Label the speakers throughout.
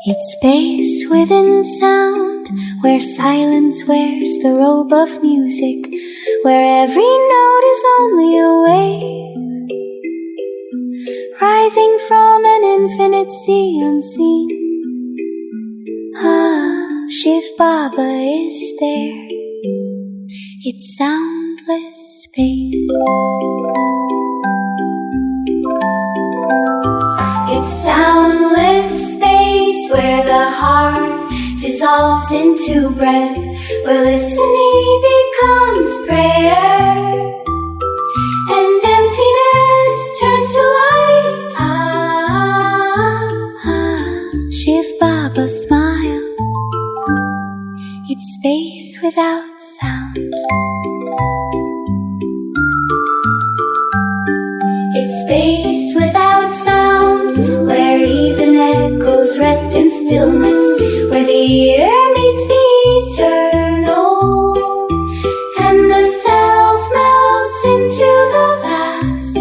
Speaker 1: It's space within sound, where silence wears the robe of music, where every note is only a wave, rising from an infinite sea unseen. Shiv Baba is there. It's soundless space. It's soundless space where the heart dissolves into breath, where listening becomes prayer and emptiness turns to light. Shiv Baba smile. It's space without sound. It's space without sound, where even echoes rest in stillness, where the ear meets the eternal, and the self melts into the vast.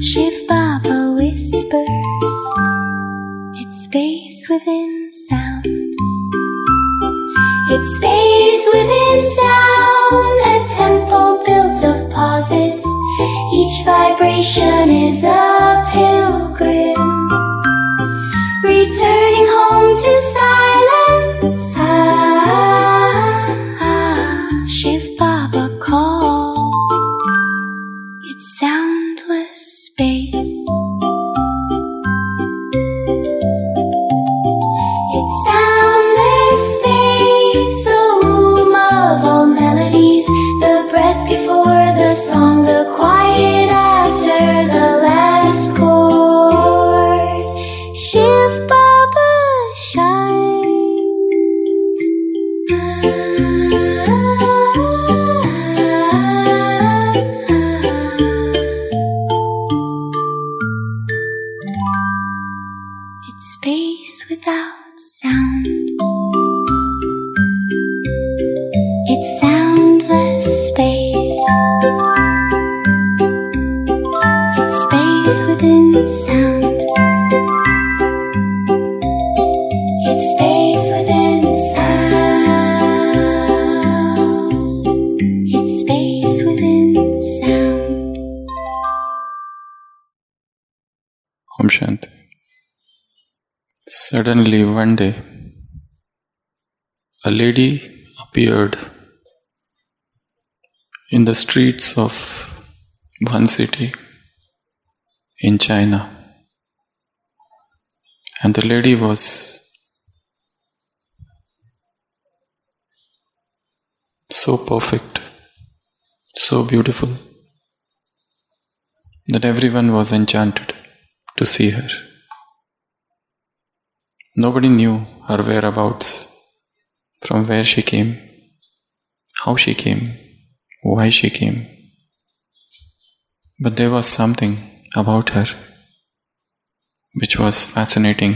Speaker 1: Shiv Baba whispers. It's space within sound. It's space within sound, a temple built of pauses. Each vibration is a pilgrim, returning home to silence. Shiv Baba calls. It's soundless space. It's soundless space, the womb of all melodies, the breath before the song, the quiet after the last chord. Shiv Baba shines. It's space without sound. It's soundless space. It's space within sound. It's space within sound. It's space within sound.
Speaker 2: Om Shanti. Suddenly one day, a lady appeared in the streets of one city in China, and the lady was so perfect, so beautiful, that everyone was enchanted to see her. Nobody knew her whereabouts, from where she came, how she came, why she came. But there was something about her which was fascinating,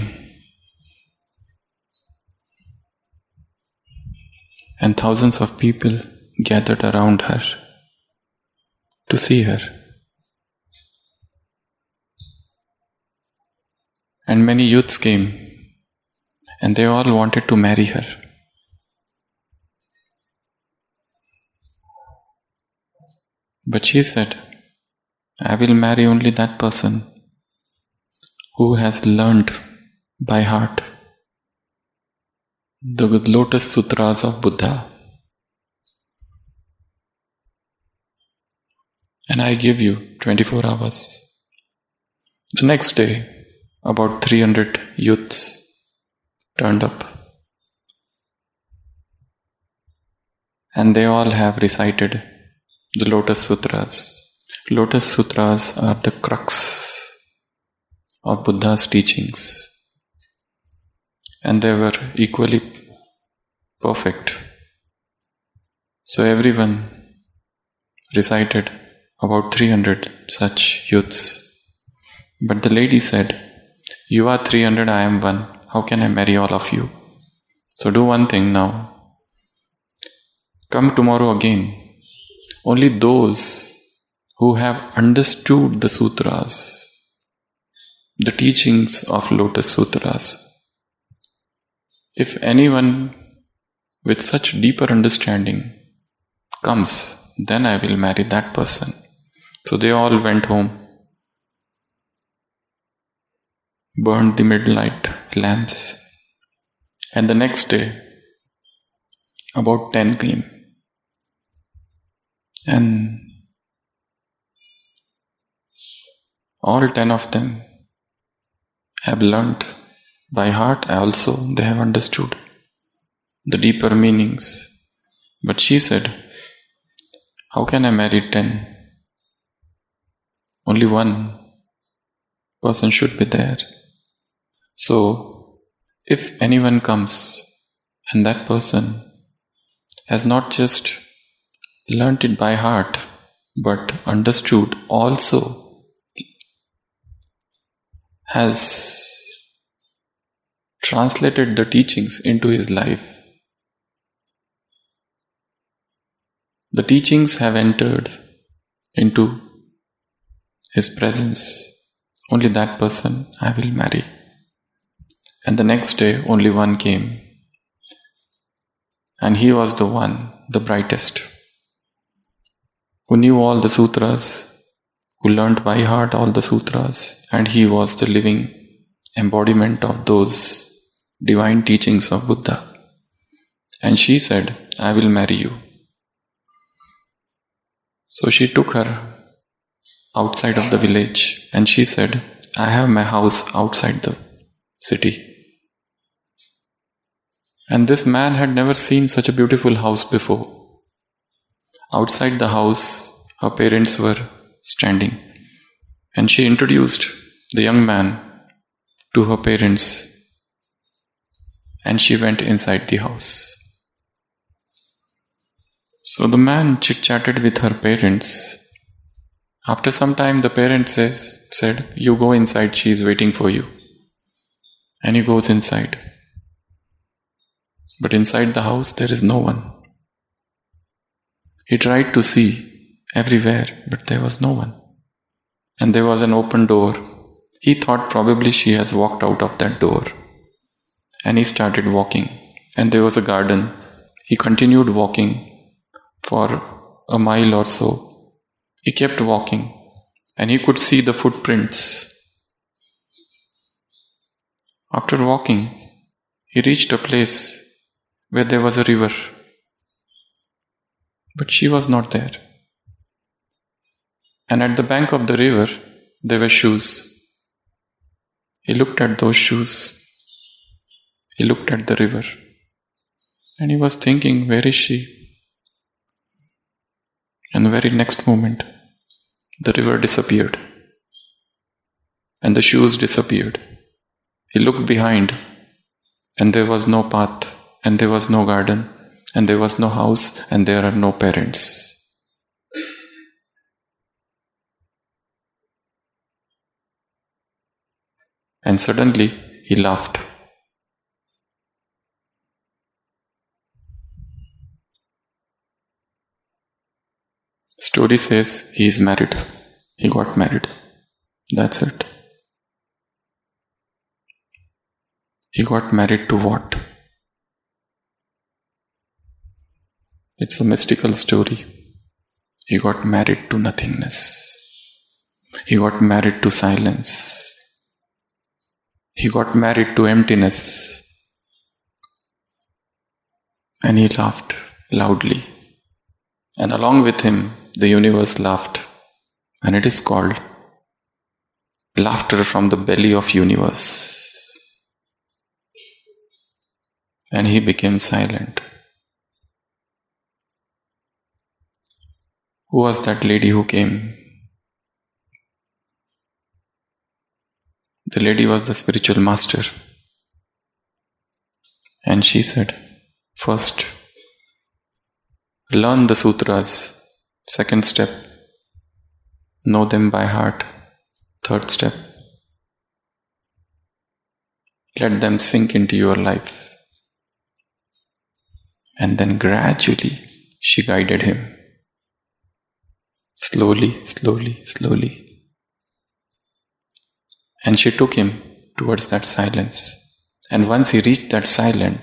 Speaker 2: and thousands of people gathered around her to see her. And many youths came, and they all wanted to marry her. But she said, I will marry only that person who has learned by heart the Lotus Sutras of Buddha. And I give you 24 hours. The next day, about 300 youths turned up. And they all have recited the Lotus Sutras. Lotus Sutras are the crux of Buddha's teachings. And they were equally perfect. So everyone recited about 300 such youths. But the lady said, you are 300, I am one. How can I marry all of you? So do one thing now. Come tomorrow again. Only those who have understood the sutras the teachings of Lotus Sutras. If anyone with such deeper understanding comes, then I will marry that person. So they all went home, burned the midnight lamps, and the next day, about 10 came. And all 10 of them have learnt by heart. Also, they have understood the deeper meanings. But she said, how can I marry 10? Only one person should be there. So, if anyone comes and that person has not just learnt it by heart, but understood also, has translated the teachings into his life, the teachings have entered into his presence, only that person I will marry. And the next day only one came, and he was the one, the brightest, who knew all the sutras, who learnt by heart all the sutras, and he was the living embodiment of those divine teachings of Buddha. And she said, I will marry you. So she took her outside of the village, and she said, I have my house outside the city. And this man had never seen such a beautiful house before. Outside the house, her parents were standing, and she introduced the young man to her parents, and she went inside the house. So the man chit-chatted with her parents. After some time, the parents said, you go inside, she is waiting for you. And he goes inside. But inside the house, there is no one. He tried to see everywhere, but there was no one. And there was an open door. He thought probably she has walked out of that door. And he started walking. And there was a garden. He continued walking for a mile or so. He kept walking, and he could see the footprints. After walking, he reached a place where there was a river. But she was not there. And at the bank of the river, there were shoes. He looked at those shoes. He looked at the river. And he was thinking, where is she? And the very next moment, the river disappeared. And the shoes disappeared. He looked behind, and there was no path, and there was no garden, and there was no house, and there are no parents. And suddenly, he laughed. Story says he is married. He got married. That's it. He got married to what? It's a mystical story. He got married to nothingness. He got married to silence. He got married to emptiness. And he laughed loudly. And along with him, the universe laughed. And it is called laughter from the belly of universe. And he became silent. Who was that lady who came? The lady was the spiritual master. And she said, first, learn the sutras. Second step, know them by heart. Third step, let them sink into your life. And then gradually, she guided him. Slowly, slowly, slowly. And she took him towards that silence. And once he reached that silence,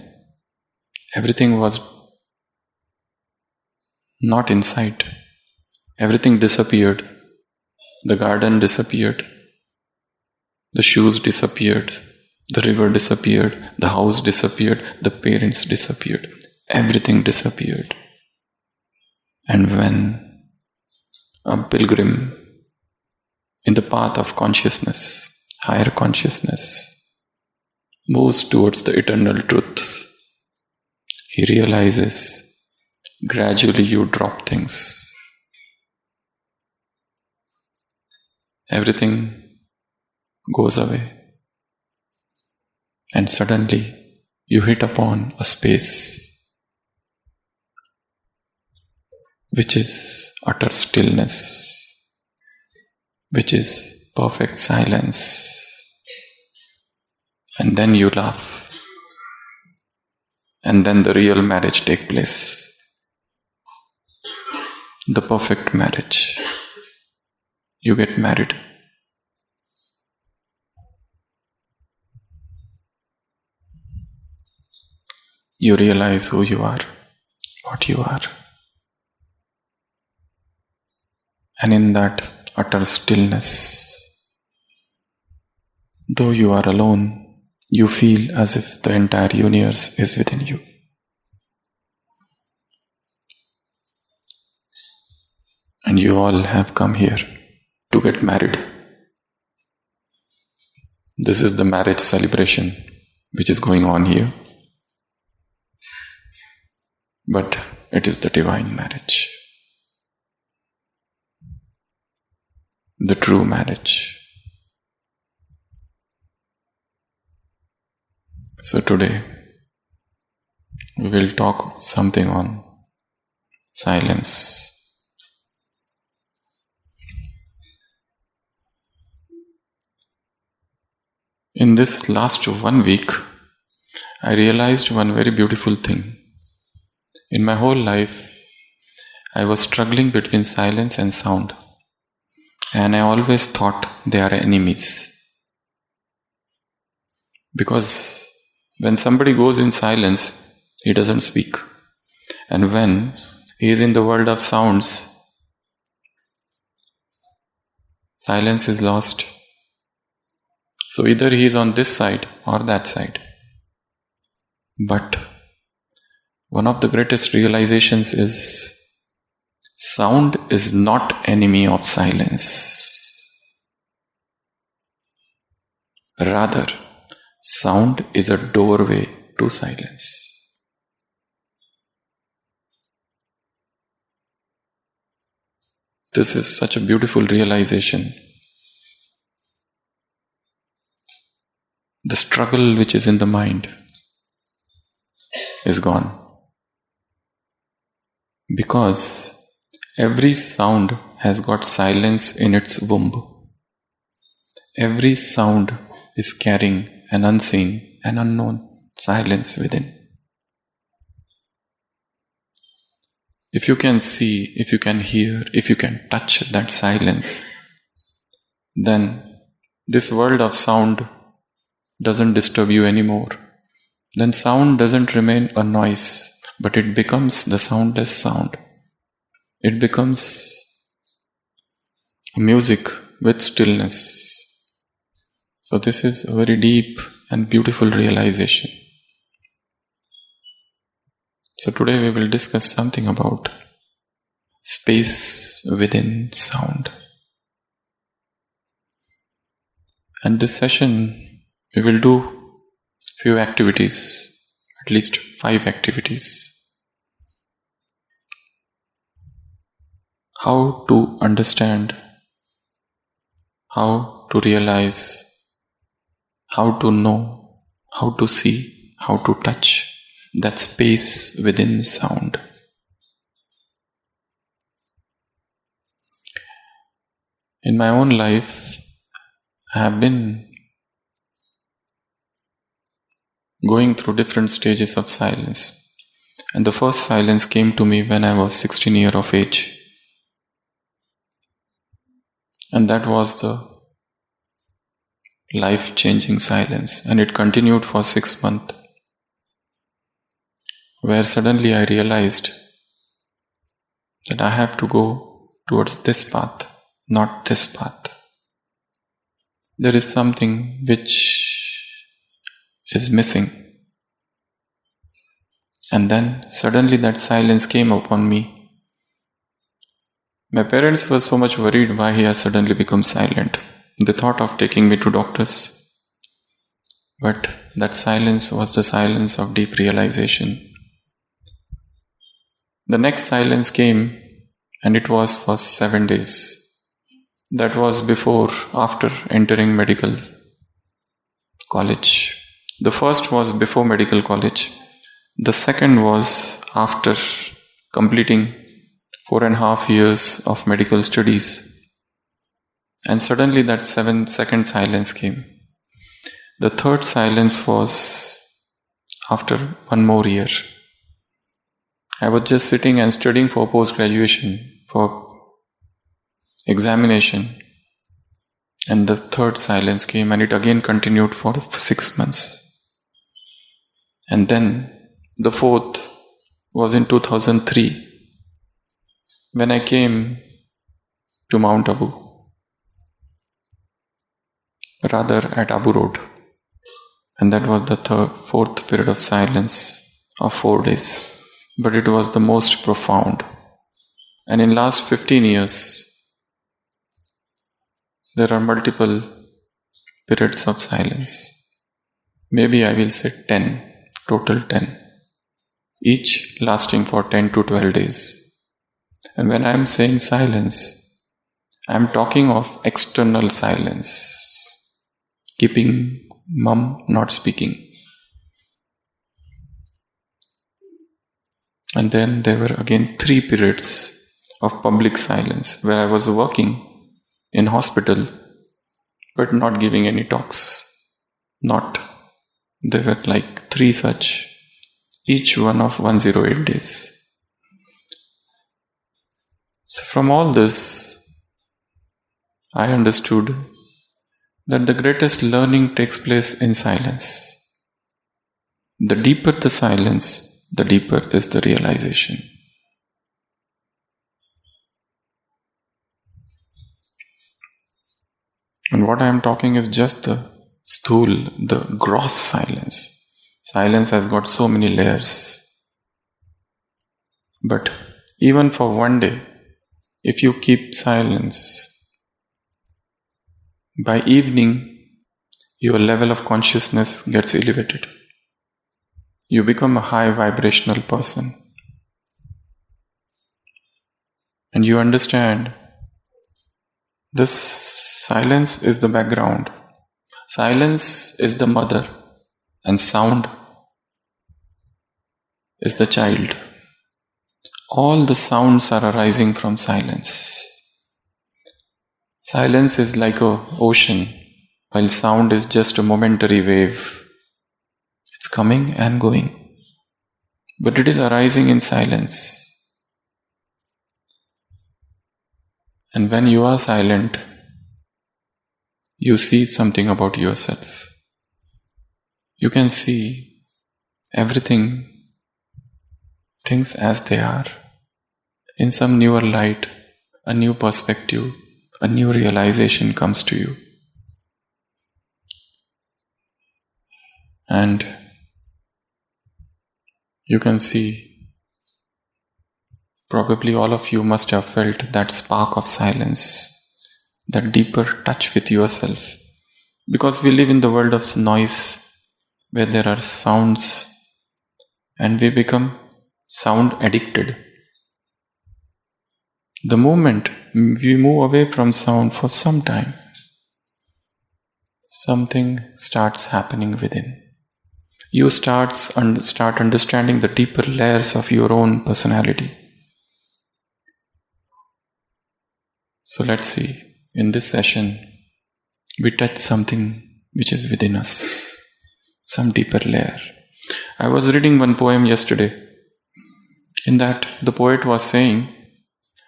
Speaker 2: everything was not in sight. Everything disappeared. The garden disappeared. The shoes disappeared. The river disappeared. The house disappeared. The parents disappeared. Everything disappeared. And when a pilgrim in the path of consciousness, higher consciousness, moves towards the eternal truth, he realizes gradually you drop things. Everything goes away. And suddenly you hit upon a space which is utter stillness, which is perfect silence. And then you laugh. And then the real marriage takes place. The perfect marriage. You get married. You realize who you are, what you are. And in that utter stillness, though you are alone, you feel as if the entire universe is within you. And you all have come here to get married. This is the marriage celebration which is going on here. But it is the divine marriage. The true marriage. So today we will talk something on silence. In this last 1 week, I realized one very beautiful thing. In my whole life, I was struggling between silence and sound. And I always thought they are enemies. Because when somebody goes in silence, he doesn't speak. And when he is in the world of sounds, silence is lost. So either he is on this side or that side. But one of the greatest realizations is sound is not enemy of silence. Rather, sound is a doorway to silence. This is such a beautiful realization. The struggle which is in the mind is gone. Because every sound has got silence in its womb. Every sound is carrying an unseen and unknown silence within. If you can see, if you can hear, if you can touch that silence, then this world of sound doesn't disturb you anymore. Then sound doesn't remain a noise, but it becomes the soundless sound. It becomes music with stillness. So this is a very deep and beautiful realization. So today we will discuss something about space within sound. And this session we will do few activities, at least 5 activities. How to understand, how to realize, how to know, how to see, how to touch that space within sound. In my own life, I have been going through different stages of silence. And the first silence came to me when I was 16 years of age. And that was the life-changing silence, and it continued for 6 months, where suddenly I realized that I have to go towards this path, not this path. There is something which is missing. And then suddenly that silence came upon me. My parents were so much worried why he has suddenly become silent. They thought of taking me to doctors. But that silence was the silence of deep realization. The next silence came, and it was for 7 days. That was after entering medical college. The first was before medical college. The second was after completing 4.5 years of medical studies. And suddenly that second silence came. The third silence was after 1 more year. I was just sitting and studying for post-graduation, for examination. And the third silence came, and it again continued for 6 months. And then the fourth was in 2003, when I came to Mount Abu, rather at Abu Road. And that was the fourth period of silence of 4 days. But it was the most profound. And in last 15 years, there are multiple periods of silence. Maybe I will say 10, total 10. Each lasting for 10 to 12 days. And when I am saying silence, I am talking of external silence. Keeping mum, not speaking. And then there were again 3 periods of public silence, where I was working in hospital, but not giving any talks. There were like 3 such, each one of 108 days. So from all this, I understood that the greatest learning takes place in silence. The deeper the silence, the deeper is the realization. And what I am talking is just the gross silence. Silence has got so many layers. But even for 1 day, if you keep silence, by evening, your level of consciousness gets elevated. You become a high vibrational person. And you understand this silence is the background. Silence is the mother, and sound is the child. All the sounds are arising from silence. Silence is like an ocean, while sound is just a momentary wave. It's coming and going, but it is arising in silence. And when you are silent, you see something about yourself. You can see everything, things as they are, in some newer light, a new perspective, a new realization comes to you. And you can see, probably all of you must have felt that spark of silence, that deeper touch with yourself. Because we live in the world of noise, where there are sounds, and we become sound addicted. The moment we move away from sound for some time, something starts happening within. You start understanding the deeper layers of your own personality. So let's see, in this session, we touch something which is within us, some deeper layer. I was reading one poem yesterday. In that, the poet was saying,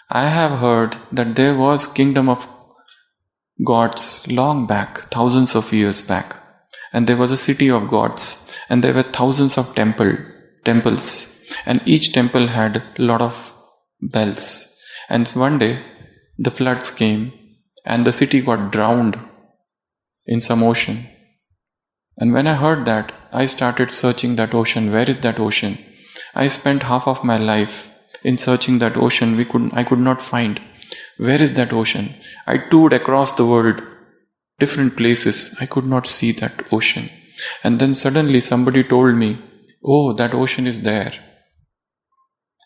Speaker 2: I have heard that there was kingdom of gods long back, thousands of years back. And there was a city of gods, and there were thousands of temples, and each temple had a lot of bells. And one day, the floods came, and the city got drowned in some ocean. And when I heard that, I started searching that ocean. Where is that ocean? I spent half of my life in searching that ocean. I could not find. Where is that ocean? I toured across the world, different places. I could not see that ocean. And then suddenly somebody told me, oh, that ocean is there.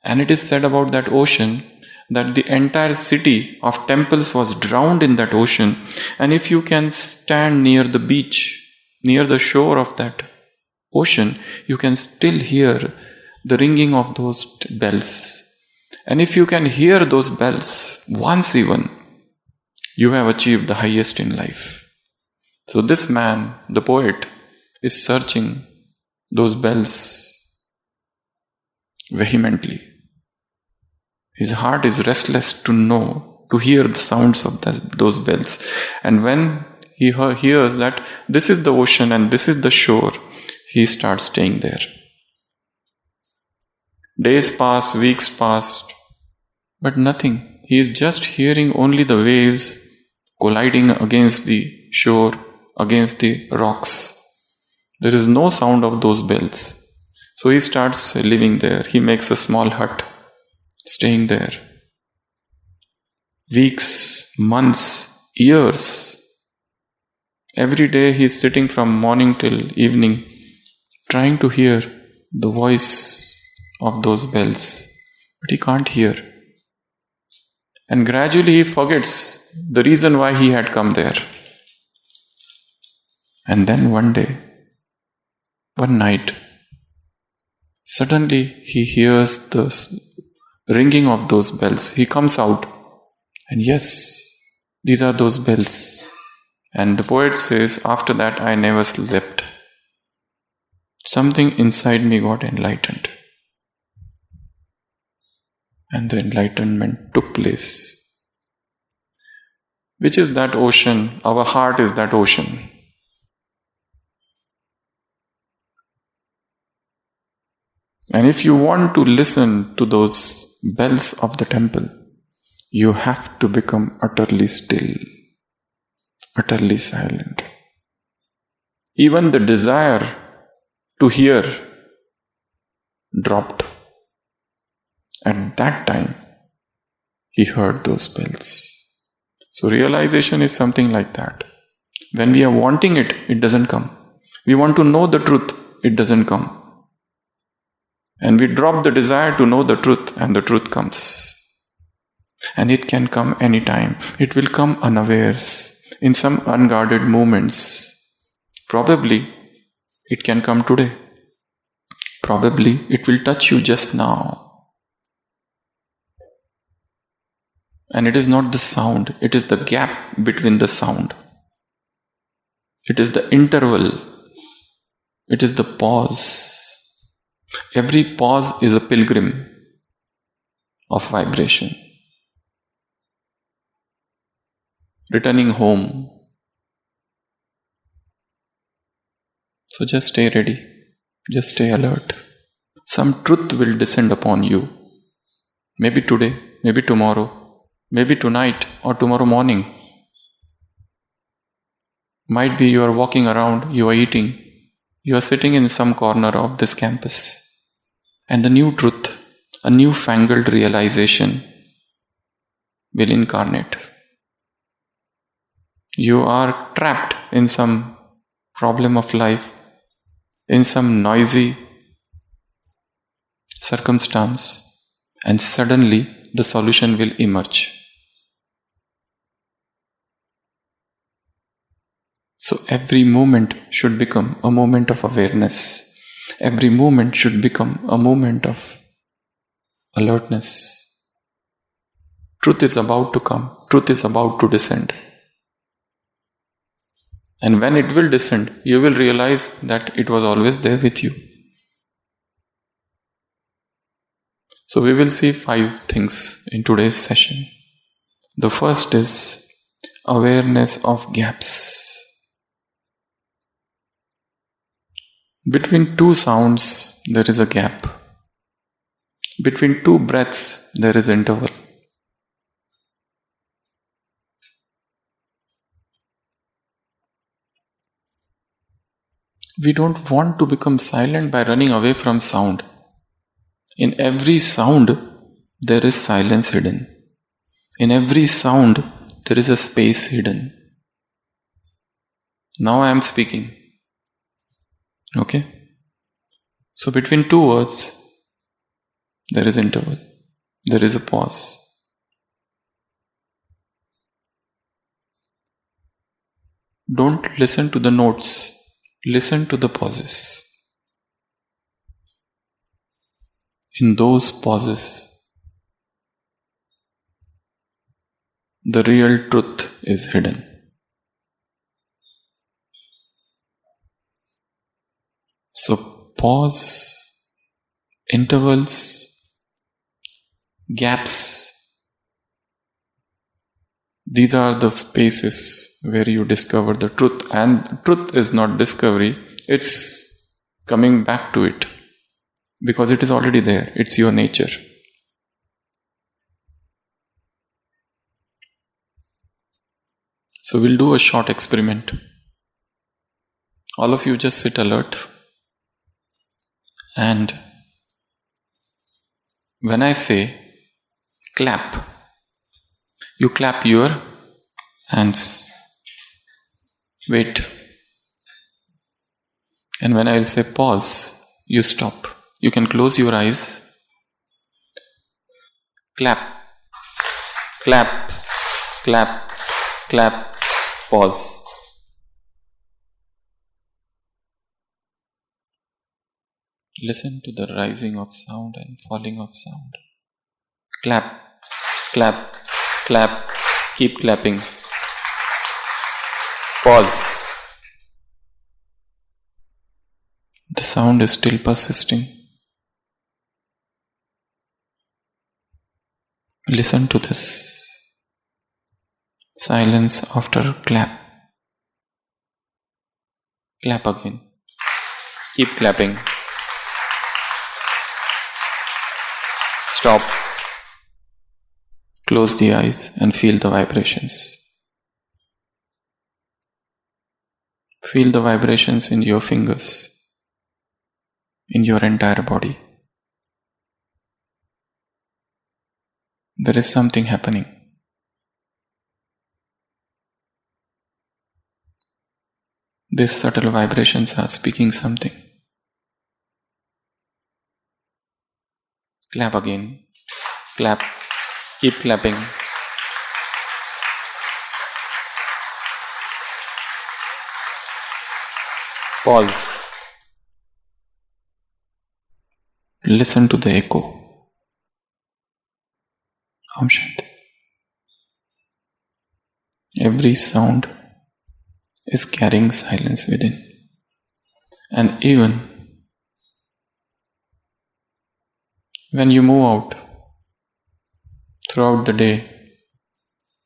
Speaker 2: And it is said about that ocean that the entire city of temples was drowned in that ocean. And if you can stand near the beach, near the shore of that ocean, you can still hear the ringing of those bells. And if you can hear those bells once even, you have achieved the highest in life. So this man, the poet, is searching those bells vehemently. His heart is restless to hear the sounds of those bells. And when he hears that this is the ocean and this is the shore, he starts staying there. Days pass, weeks pass, but nothing. He is just hearing only the waves colliding against the shore, against the rocks. There is no sound of those bells. So he starts living there. He makes a small hut, staying there. Weeks, months, years. Every day he is sitting from morning till evening, trying to hear the voice of those bells, but he can't hear. And gradually he forgets the reason why he had come there. And then one night, suddenly he hears the ringing of those bells. He comes out, and yes, these are those bells. And the poet says, after that I never slept. Something inside me got enlightened. And the enlightenment took place. Which is that ocean? Our heart is that ocean. And if you want to listen to those bells of the temple, you have to become utterly still, utterly silent. Even the desire to hear dropped. At that time, he heard those bells. So realization is something like that. When we are wanting it, it doesn't come. We want to know the truth, it doesn't come. And we drop the desire to know the truth, and the truth comes. And it can come anytime. It will come unawares, in some unguarded moments. Probably it can come today. Probably it will touch you just now. And it is not the sound, it is the gap between the sound. It is the interval. It is the pause. Every pause is a pilgrim of vibration. Returning home. So just stay ready. Just stay alert. Some truth will descend upon you. Maybe today, maybe tomorrow. Maybe tonight or tomorrow morning. Might be you are walking around, you are eating, you are sitting in some corner of this campus, and the new truth, a newfangled realization will incarnate. You are trapped in some problem of life, in some noisy circumstance, and suddenly the solution will emerge. So every moment should become a moment of awareness. Every moment should become a moment of alertness. Truth is about to come. Truth is about to descend. And when it will descend, you will realize that it was always there with you. So we will see 5 things in today's session. The first is awareness of gaps. Between two sounds, there is a gap. Between two breaths, there is interval. We don't want to become silent by running away from sound. In every sound, there is silence hidden. In every sound, there is a space hidden. Now I am speaking. Okay? So between two words, there is interval. There is a pause. Don't listen to the notes. Listen to the pauses. In those pauses, the real truth is hidden. So pause, intervals, gaps, these are the spaces where you discover the truth. And truth is not discovery, it's coming back to it. Because it is already there, it's your nature. So we'll do a short experiment. All of you just sit alert. And when I say clap, you clap your hands. Wait. And when I'll say pause, you stop. You can close your eyes. Clap, clap, clap, clap, pause. Listen to the rising of sound and falling of sound. Clap, clap, clap, keep clapping. Pause. The sound is still persisting. Listen to this. Silence after clap. Clap again. Keep clapping. Stop. Close the eyes and feel the vibrations. Feel the vibrations in your fingers, in your entire body. There is something happening. These subtle vibrations are speaking something. Clap again. Clap. Keep clapping. Pause. Listen to the echo. Om Shanti. Every sound is carrying silence within. And even when you move out throughout the day,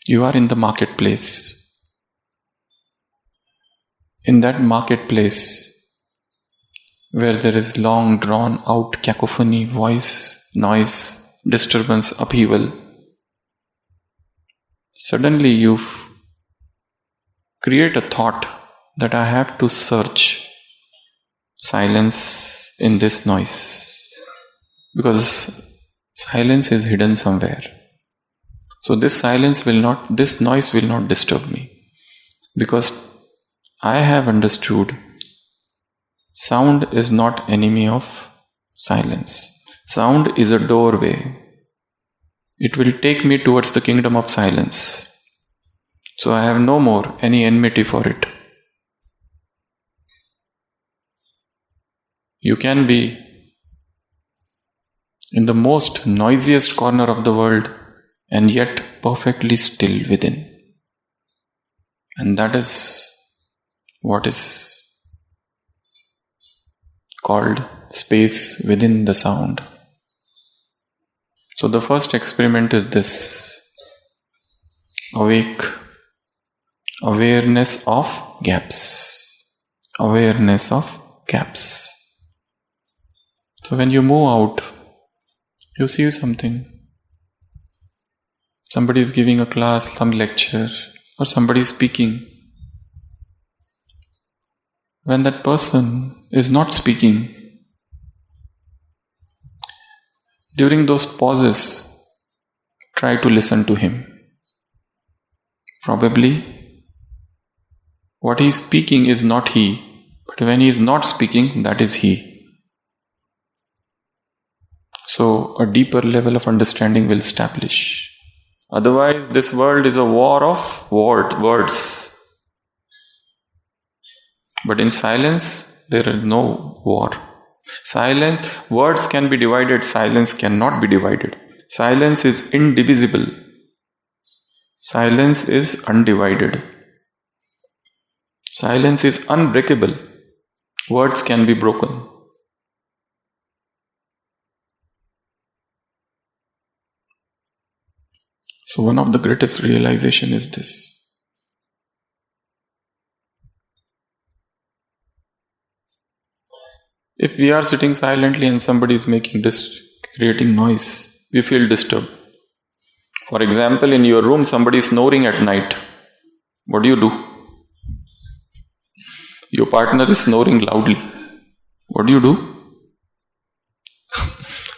Speaker 2: you are in the marketplace. In that marketplace, where there is long drawn out cacophony, voice, noise, disturbance, upheaval, suddenly you create a thought that I have to search silence in this noise. Because silence is hidden somewhere. So this noise will not disturb me. Because I have understood sound is not enemy of silence. Sound is a doorway. It will take me towards the kingdom of silence. So I have no more any enmity for it. You can be in the most noisiest corner of the world and yet perfectly still within. And that is what is called space within the sound. So the first experiment is this. Awake Awareness of gaps. Awareness of gaps. So when you move out, you see something. Somebody is giving a class, some lecture, or somebody is speaking. When that person is not speaking, during those pauses, try to listen to him. Probably, what he is speaking is not he, but when he is not speaking, that is he. So, a deeper level of understanding will establish. Otherwise, this world is a war of words. But in silence, there is no war. Silence, words can be divided, silence cannot be divided. Silence is indivisible. Silence is undivided. Silence is unbreakable. Words can be broken. So one of the greatest realization is this. If we are sitting silently and somebody is creating noise, we feel disturbed. For example, in your room, somebody is snoring at night. What do? Your partner is snoring loudly. What do?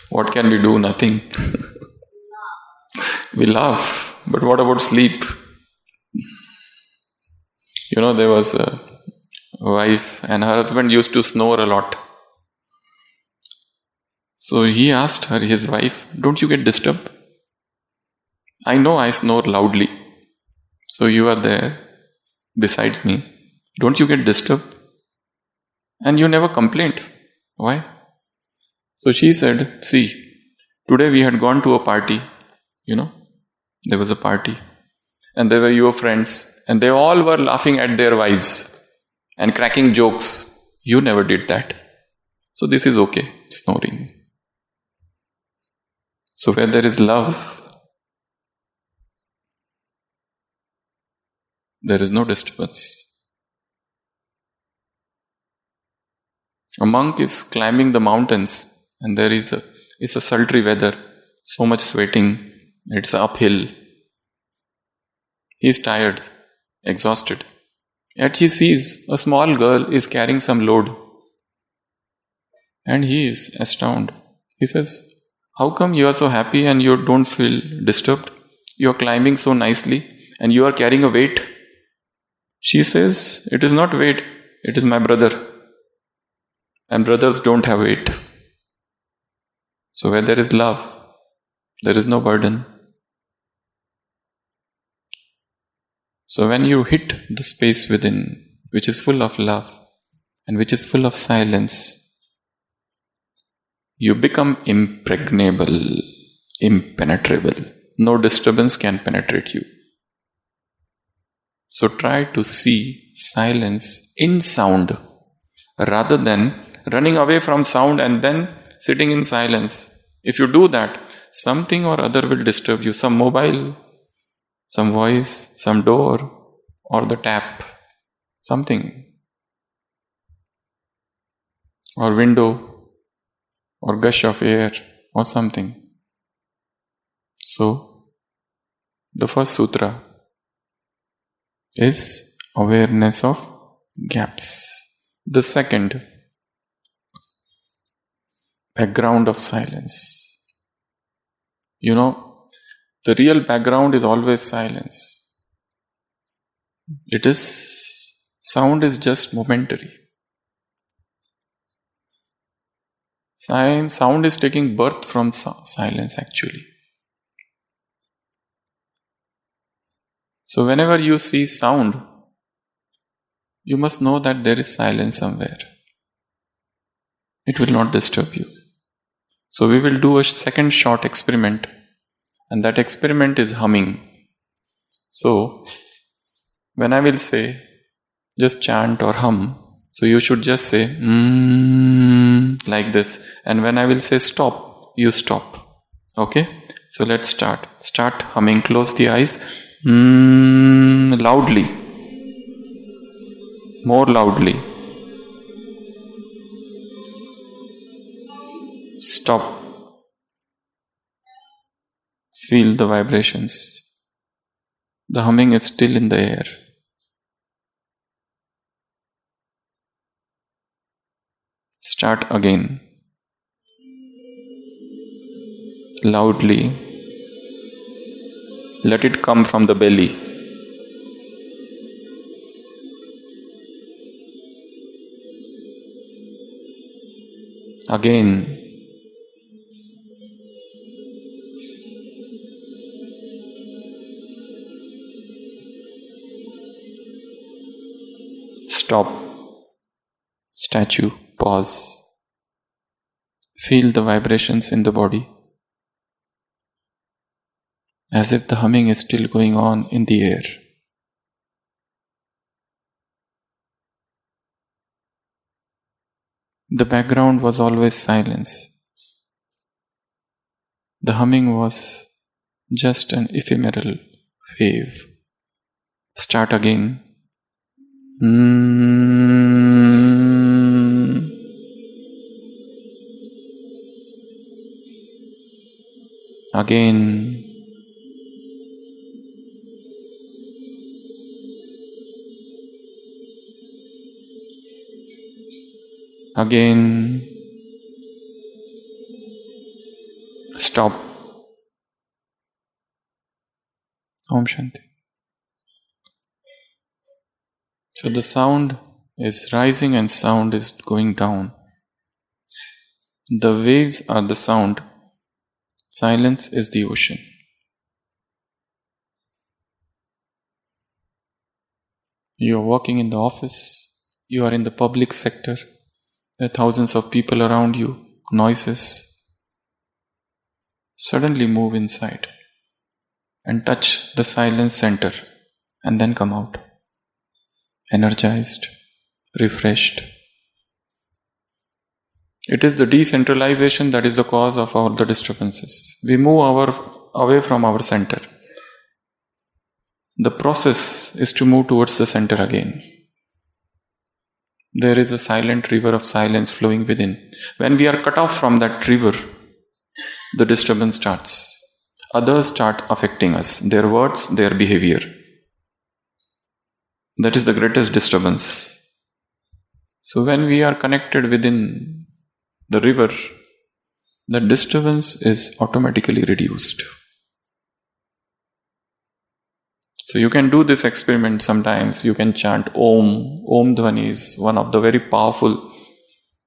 Speaker 2: What can we do? Nothing. We laugh. But what about sleep? There was a wife and her husband used to snore a lot. So he asked his wife, don't you get disturbed? I know I snore loudly. So you are there beside me. Don't you get disturbed? And you never complained. Why? So she said, see, today we had gone to a party. There was a party. And there were your friends. And they all were laughing at their wives and cracking jokes. You never did that. So this is okay, snoring. So where there is love, there is no disturbance. A monk is climbing the mountains and there is a sultry weather, so much sweating, it's uphill. He is tired, exhausted. Yet he sees a small girl is carrying some load. And he is astounded. He says, how come you are so happy and you don't feel disturbed? You are climbing so nicely and you are carrying a weight. She says, it is not weight, it is my brother. And brothers don't have weight. So where there is love, there is no burden. So when you hit the space within, which is full of love and which is full of silence, you become impregnable, impenetrable. No disturbance can penetrate you. So try to see silence in sound rather than running away from sound and then sitting in silence. If you do that, something or other will disturb you. Some mobile, some voice, some door, or the tap, something. Or window, or gush of air, or something. So, the first sutra is awareness of gaps. The second, background of silence. The real background is always silence. Sound is just momentary. Sound is taking birth from silence actually. So whenever you see sound, you must know that there is silence somewhere. It will not disturb you. So we will do a second short experiment, and that experiment is humming. So when I will say, just chant or hum, so you should just say, like this. And when I will say stop, you stop. Okay? So let's start. Start humming. Close the eyes. Loudly. More loudly. Stop. Feel the vibrations. The humming is still in the air. Start again. Loudly. Let it come from the belly. Again. Stop. Statue. Pause. Feel the vibrations in the body. As if the humming is still going on in the air. The background was always silence. The humming was just an ephemeral wave. Start again. Again. Again. Stop. Om Shanti. So the sound is rising and sound is going down. The waves are the sound. Silence is the ocean. You are working in the office. You are in the public sector. There are thousands of people around you. Noises. Suddenly move inside and touch the silence center and then come out. Energized, refreshed. It is the decentralization that is the cause of all the disturbances. We move away from our center. The process is to move towards the center again. There is a silent river of silence flowing within. When we are cut off from that river, the disturbance starts. Others start affecting us, their words, their behavior. That is the greatest disturbance. So when we are connected within the river, the disturbance is automatically reduced. So you can do this experiment sometimes. You can chant Om. Om Dhvani is one of the very powerful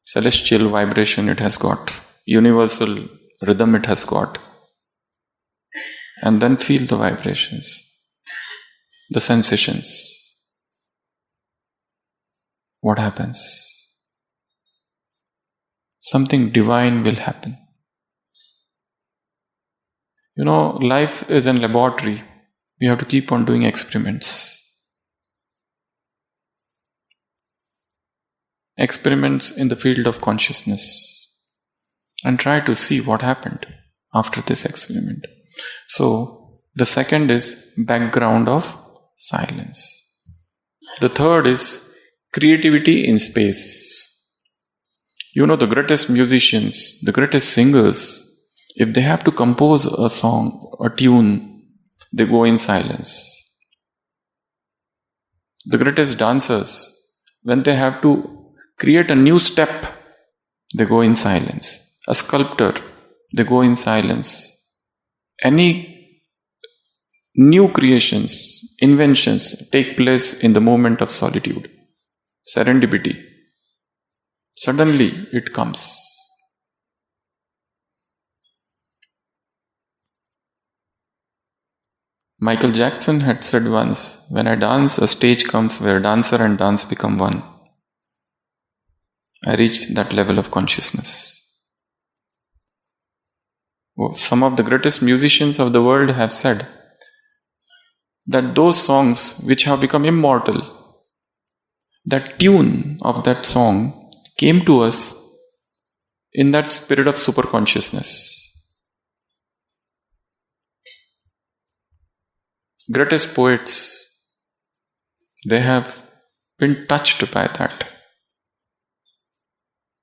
Speaker 2: celestial vibration it has got. Universal rhythm it has got. And then feel the vibrations, the sensations. What happens? Something divine will happen. Life is a laboratory. We have to keep on doing experiments. Experiments in the field of consciousness. And try to see what happened after this experiment. So, the second is background of silence. The third is creativity in space. The greatest musicians, the greatest singers, if they have to compose a song, a tune, they go in silence. The greatest dancers, when they have to create a new step, they go in silence. A sculptor, they go in silence. Any new creations, inventions take place in the moment of solitude, serendipity. Suddenly it comes. Michael Jackson had said once, when I dance, a stage comes where dancer and dance become one. I reached that level of consciousness. Some of the greatest musicians of the world have said that those songs which have become immortal, that tune of that song came to us in that spirit of superconsciousness. Greatest poets, they have been touched by that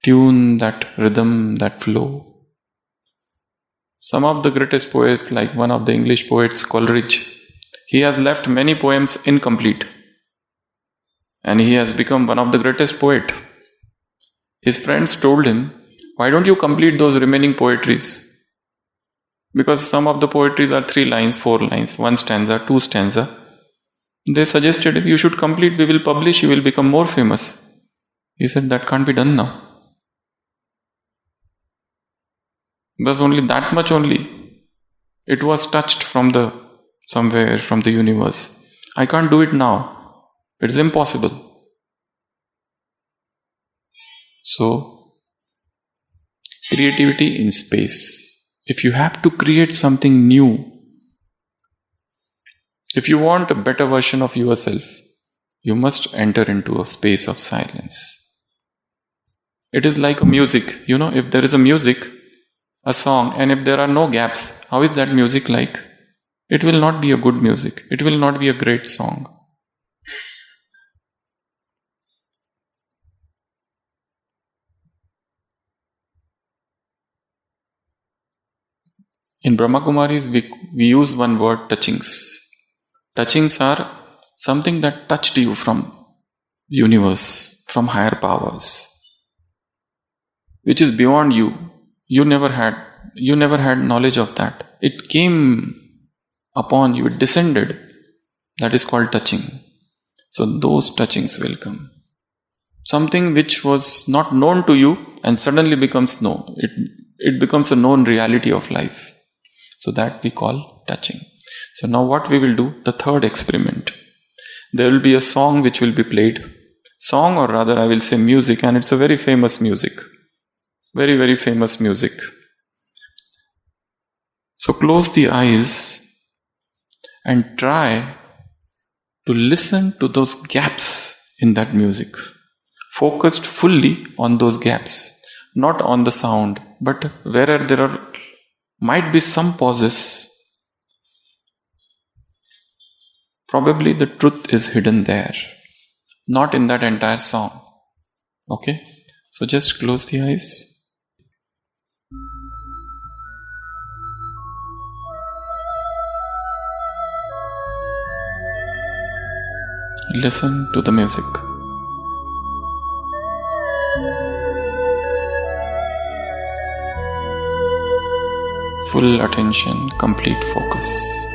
Speaker 2: tune, that rhythm, that flow. Some of the greatest poets, like one of the English poets, Coleridge, he has left many poems incomplete. And he has become one of the greatest poets. His friends told him, why don't you complete those remaining poetries? Because some of the poetries are 3 lines, 4 lines, 1 stanza, 2 stanza. They suggested, you should complete, we will publish, you will become more famous. He said, that can't be done now. Thus only that much only. It was touched from somewhere from the universe. I can't do it now. It's impossible. So, creativity in space. If you have to create something new, if you want a better version of yourself, you must enter into a space of silence. It is like a music. If there is a music, a song, and if there are no gaps, how is that music like? It will not be a good music. It will not be a great song. In Brahma Kumaris, we use one word, touchings. Touchings are something that touched you from universe, from higher powers, which is beyond you. You never had knowledge of that. It came upon you, it descended. That is called touching. So those touchings will come. Something which was not known to you and suddenly becomes known. It becomes a known reality of life. So that we call touching. So now what we will do, the third experiment. There will be a song which will be played. Song, or rather I will say music, and it's a very famous music. Very, very famous music. So close the eyes and try to listen to those gaps in that music. Focused fully on those gaps. Not on the sound, but wherever there might be some pauses. Probably the truth is hidden there. Not in that entire song. Okay? So just close the eyes. Listen to the music. Full attention, complete focus.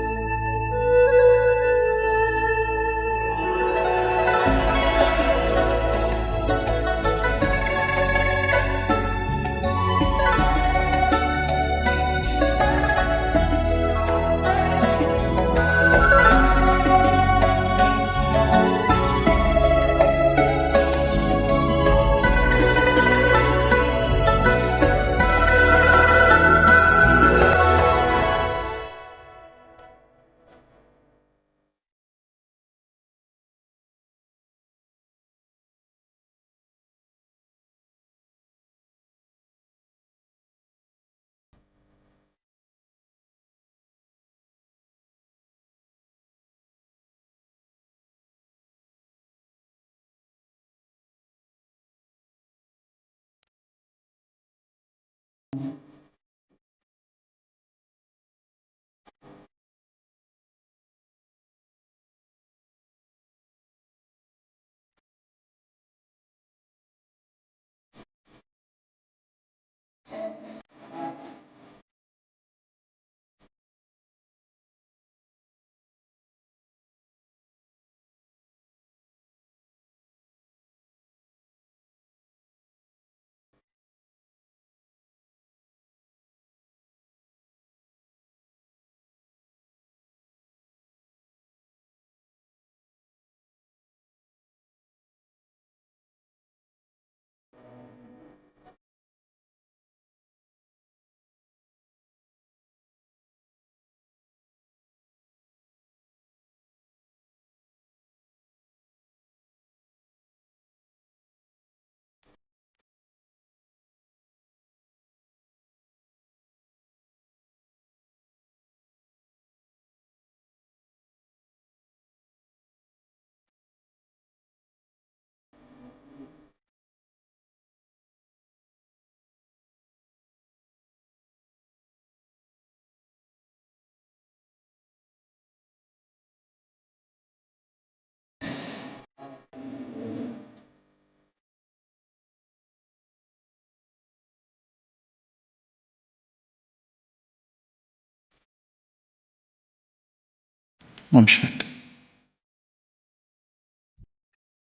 Speaker 2: Om Shanti.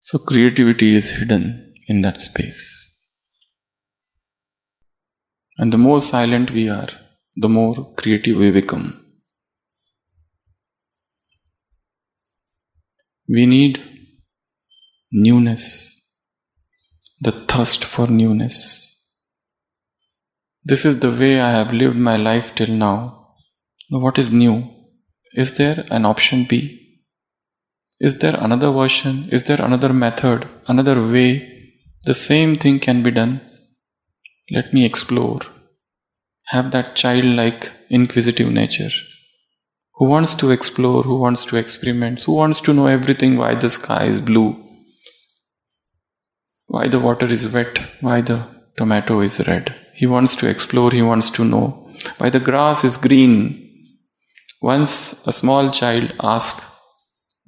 Speaker 2: So creativity is hidden in that space. And the more silent we are, the more creative we become. We need newness, the thirst for newness. This is the way I have lived my life till now. Now, what is new? Is there an option B? Is there another version? Is there another method, another way? The same thing can be done. Let me explore. Have that childlike, inquisitive nature. Who wants to explore, who wants to experiment, who wants to know everything, why the sky is blue, why the water is wet, why the tomato is red. He wants to explore, he wants to know why the grass is green. Once a small child asked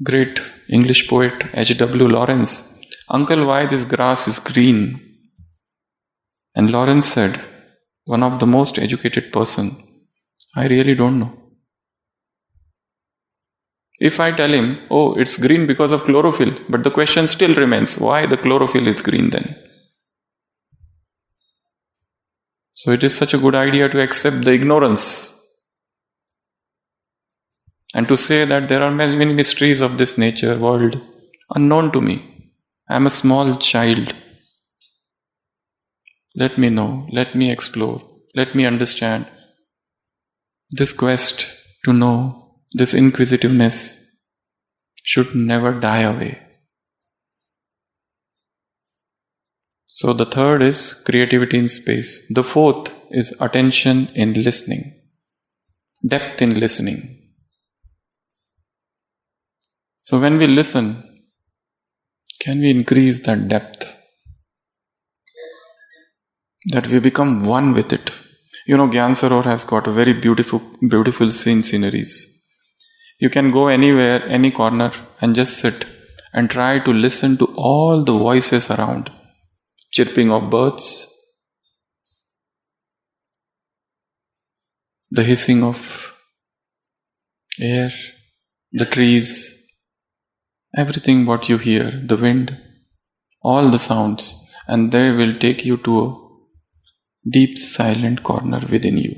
Speaker 2: great English poet H.W. Lawrence, "Uncle, why this grass is green?" And Lawrence said, one of the most educated person, "I really don't know." If I tell him, "Oh, it's green because of chlorophyll," but the question still remains, why the chlorophyll is green then? So it is such a good idea to accept the ignorance and to say that there are many mysteries of this nature world unknown to me. I am a small child. Let me know, let me explore, let me understand. This quest to know, this inquisitiveness should never die away. So the third is creativity in space. The fourth is attention in listening, depth in listening. So when we listen, can we increase that depth? That we become one with it. You know, Gyan Sarovar has got a very beautiful sceneries. You can go anywhere, any corner, and just sit and try to listen to all the voices around. Chirping of birds, the hissing of air, the trees, everything what you hear, the wind, all the sounds, and they will take you to a deep silent corner within you.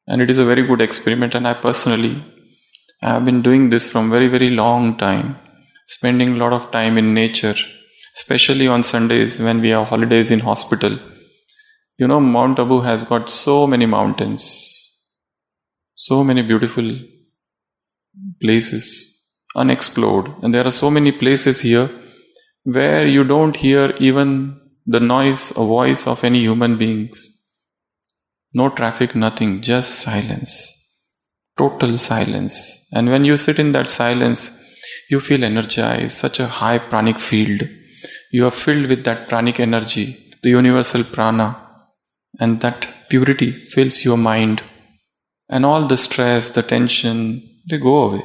Speaker 2: And it is a very good experiment, and I have been doing this from very, very long time, spending a lot of time in nature, especially on Sundays when we have holidays in hospital. You know, Mount Abu has got so many mountains, so many beautiful places unexplored, and there are so many places here where you don't hear even the noise or voice of any human beings. No traffic, nothing, just silence. Total silence. And when you sit in that silence, you feel energized, such a high pranic field. You are filled with that pranic energy, the universal prana, and that purity fills your mind. And all the stress, the tension, they go away.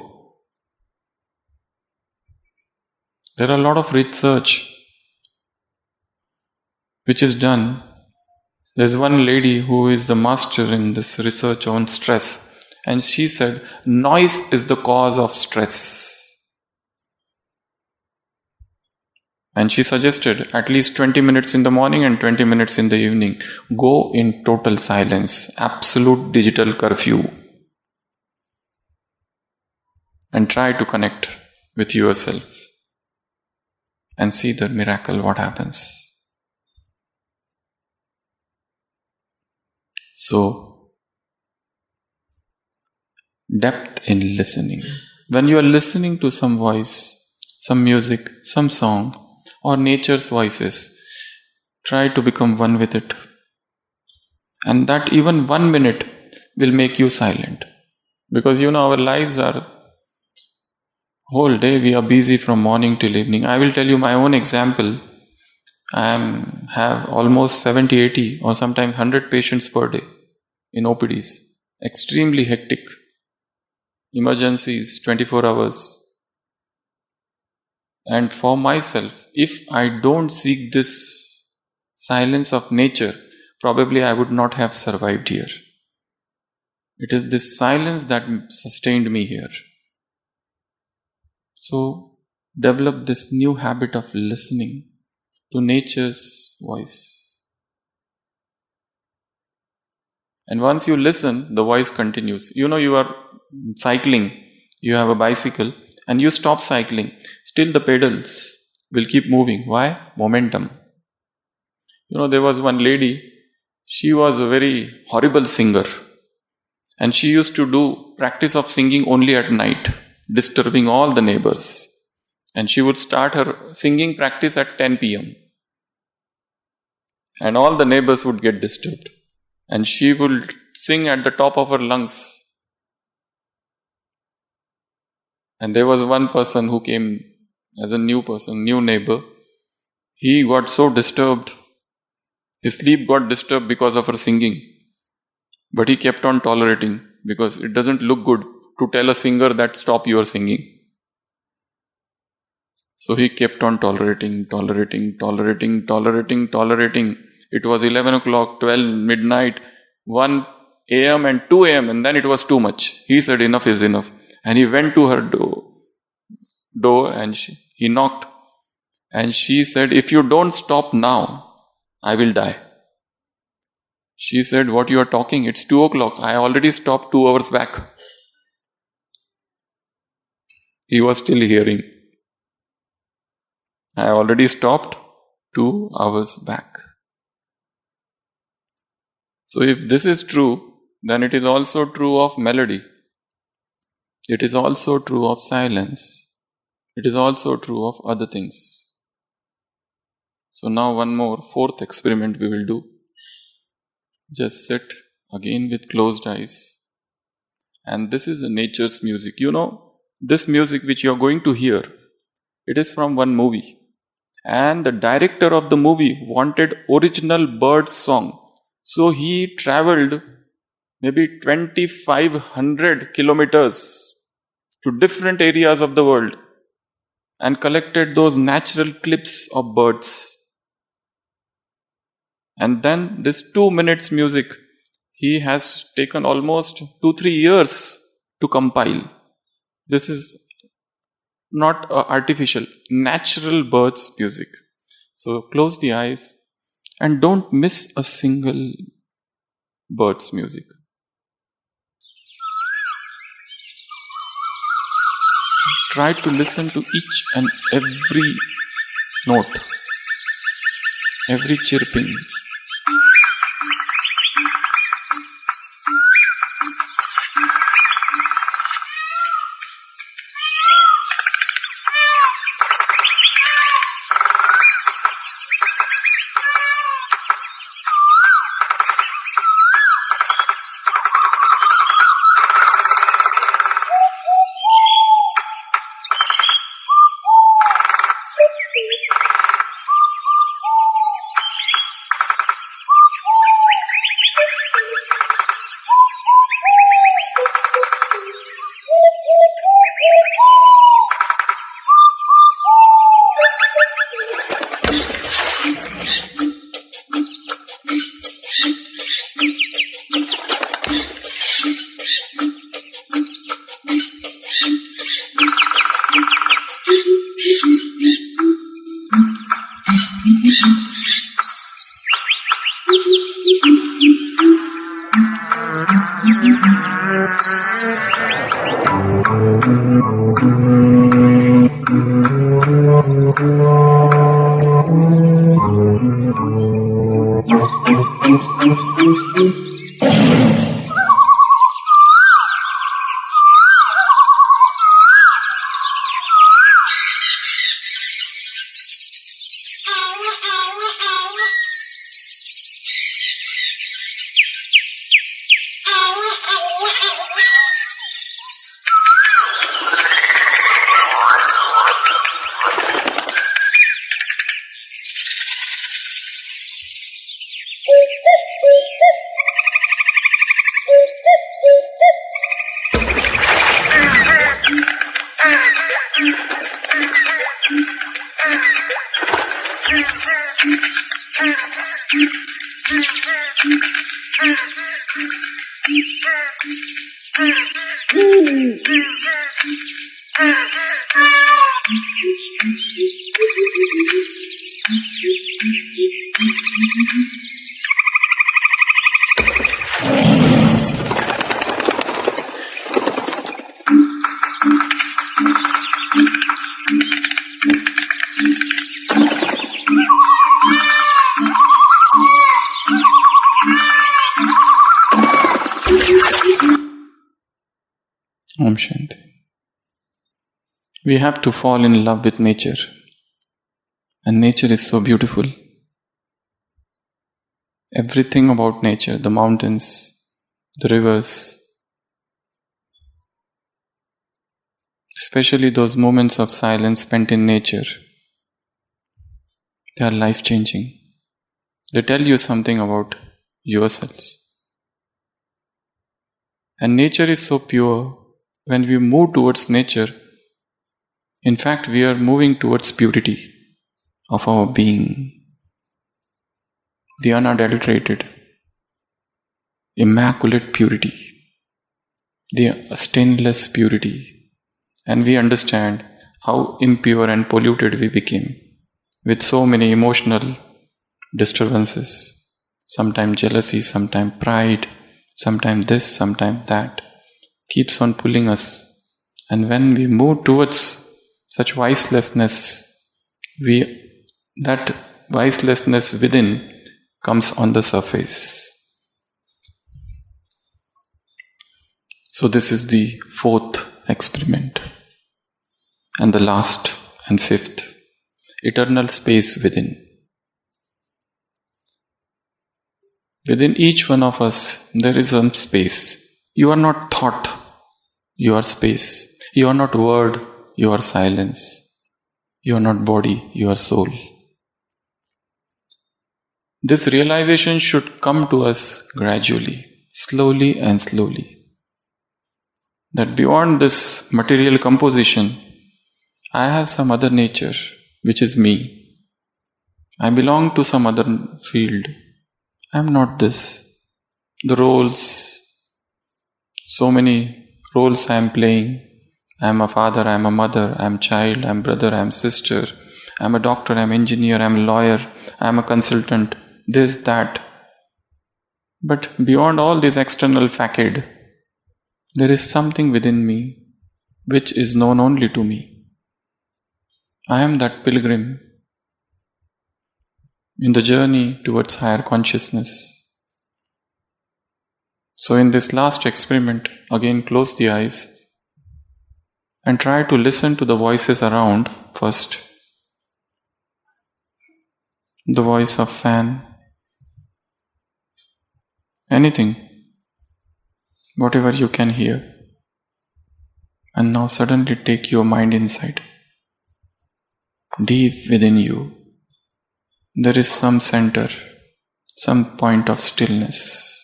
Speaker 2: There are a lot of research which is done. There's one lady who is the master in this research on stress, and she said, noise is the cause of stress. And she suggested at least 20 minutes in the morning and 20 minutes in the evening. Go in total silence, absolute digital curfew, and try to connect with yourself and see the miracle, what happens. So, depth in listening. When you are listening to some voice, some music, some song, or nature's voices, try to become one with it. And that even 1 minute will make you silent. Because you know, our lives are whole day, we are busy from morning till evening. I will tell you my own example. I have almost 70, 80 or sometimes 100 patients per day in OPDs. Extremely hectic. Emergencies, 24 hours. And for myself, if I don't seek this silence of nature, probably I would not have survived here. It is this silence that sustained me here. So develop this new habit of listening to nature's voice. And once you listen, the voice continues. You are cycling, you have a bicycle, and you stop cycling. Still the pedals will keep moving. Why? Momentum. There was one lady, she was a very horrible singer. And she used to do practice of singing only at night, disturbing all the neighbors. And she would start her singing practice at 10 p.m. And all the neighbors would get disturbed. And she would sing at the top of her lungs. And there was one person who came as a new person, new neighbor. He got so disturbed. His sleep got disturbed because of her singing. But he kept on tolerating, because it doesn't look good to tell a singer that stop your singing. So he kept on tolerating. It was 11 o'clock, 12, midnight, 1 a.m. and 2 a.m. and then it was too much. He said enough is enough. And he went to her door and he knocked. And she said, if you don't stop now, I will die. She said, what you are talking? It's 2 o'clock. I already stopped 2 hours back. He was still hearing. I already stopped 2 hours back. So if this is true, then it is also true of melody. It is also true of silence. It is also true of other things. So now one more, 4th experiment we will do. Just sit again with closed eyes. And this is nature's music. This music which you are going to hear, it is from one movie. And the director of the movie wanted original bird song. So he traveled maybe 2,500 kilometers to different areas of the world and collected those natural clips of birds. And then this 2 minutes music, he has taken almost 2-3 years to compile. This is not artificial, natural birds music. So close the eyes and don't miss a single bird's music. Try to listen to each and every note, every chirping. Om Shanti. We have to fall in love with nature. And nature is so beautiful. Everything about nature, the mountains, the rivers, especially those moments of silence spent in nature, they are life-changing. They tell you something about yourselves. And nature is so pure. When we move towards nature, in fact, we are moving towards purity of our being. The unadulterated, immaculate purity, the stainless purity. And we understand how impure and polluted we became with so many emotional disturbances, sometimes jealousy, sometimes pride, sometimes this, sometimes that, keeps on pulling us. And when we move towards such vicelessness, that vicelessness within comes on the surface. So this is the fourth experiment. And the last and fifth, eternal space within. Within each one of us, there is some space. You are not thought, you are space. You are not word, you are silence. You are not body, you are soul. This realization should come to us gradually, slowly and slowly. That beyond this material composition, I have some other nature, which is me. I belong to some other field. I am not this. The roles, so many roles I am playing. I am a father, I am a mother, I am a child, I am brother, I am sister, I am a doctor, I am engineer, I am a lawyer, I am a consultant, this, that. But beyond all this external facade, there is something within me which is known only to me. I am that pilgrim in the journey towards higher consciousness. So in this last experiment, again close the eyes and try to listen to the voices around first. The voice of fan, anything, whatever you can hear. And now suddenly take your mind inside. Deep within you, there is some center, some point of stillness.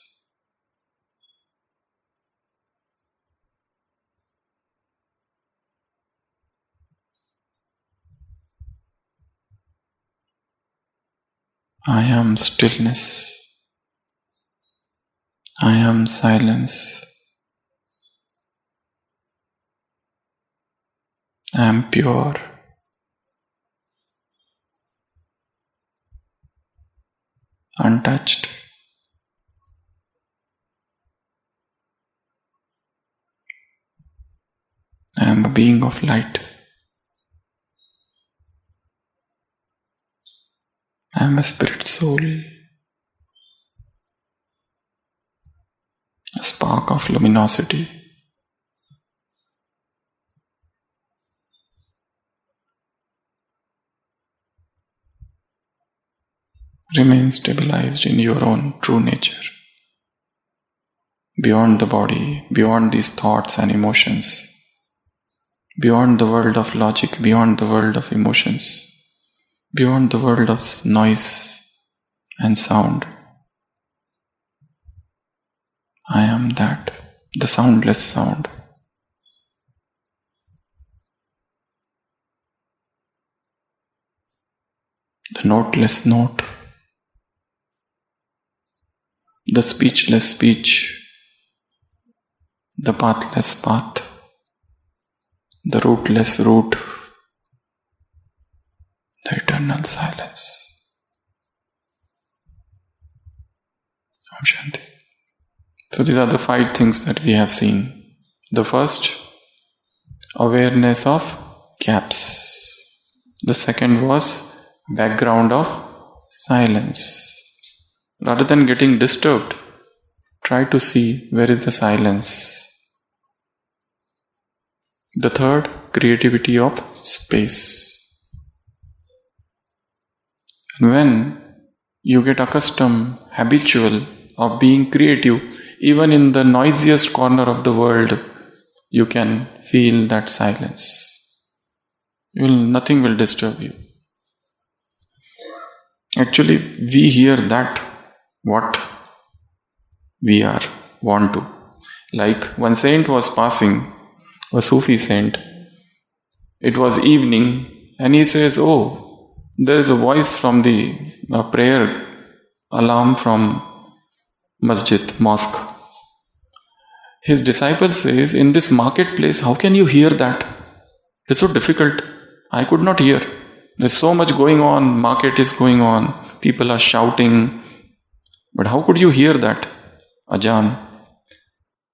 Speaker 2: I am stillness. I am silence. I am pure. Untouched. I am a being of light. I am a spirit soul. A spark of luminosity. Remain stabilized in your own true nature. Beyond the body, beyond these thoughts and emotions, beyond the world of logic, beyond the world of emotions, beyond the world of noise and sound. I am that, the soundless sound. The noteless note. The speechless speech. The pathless path. The rootless root. The eternal silence. Shanti. So these are the 5 things that we have seen. The first, awareness of gaps. The second was background of silence. Rather than getting disturbed, try to see where is the silence. The third, creativity of space. And when you get accustomed, habitual of being creative, even in the noisiest corner of the world, you can feel that silence. Nothing will disturb you. Actually, we hear that what we want to. Like one saint was passing, a Sufi saint. It was evening, and he says, "Oh, there is a voice from the prayer alarm from mosque." His disciple says, "In this marketplace, how can you hear that? It's so difficult. I could not hear. There's so much going on, market is going on, people are shouting. But how could you hear that? Ajan."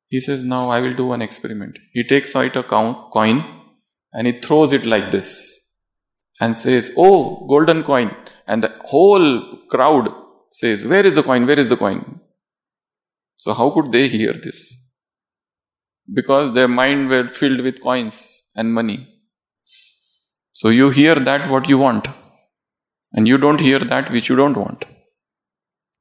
Speaker 2: He says, "Now I will do an experiment." He takes out a coin and he throws it like this and says, "Oh, golden coin." And the whole crowd says, "Where is the coin? Where is the coin?" So how could they hear this? Because their mind were filled with coins and money. So you hear that what you want, and you don't hear that which you don't want.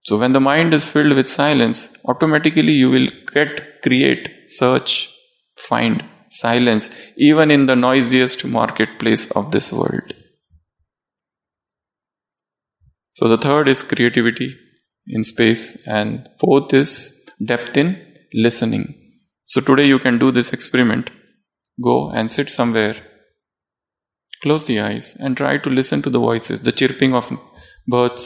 Speaker 2: So when the mind is filled with silence, automatically you will create, search, find silence, even in the noisiest marketplace of this world. So the third is creativity in space, and fourth is depth in listening. So today you can do this experiment. Go and sit somewhere, close the eyes, and try to listen to the voices, the chirping of birds.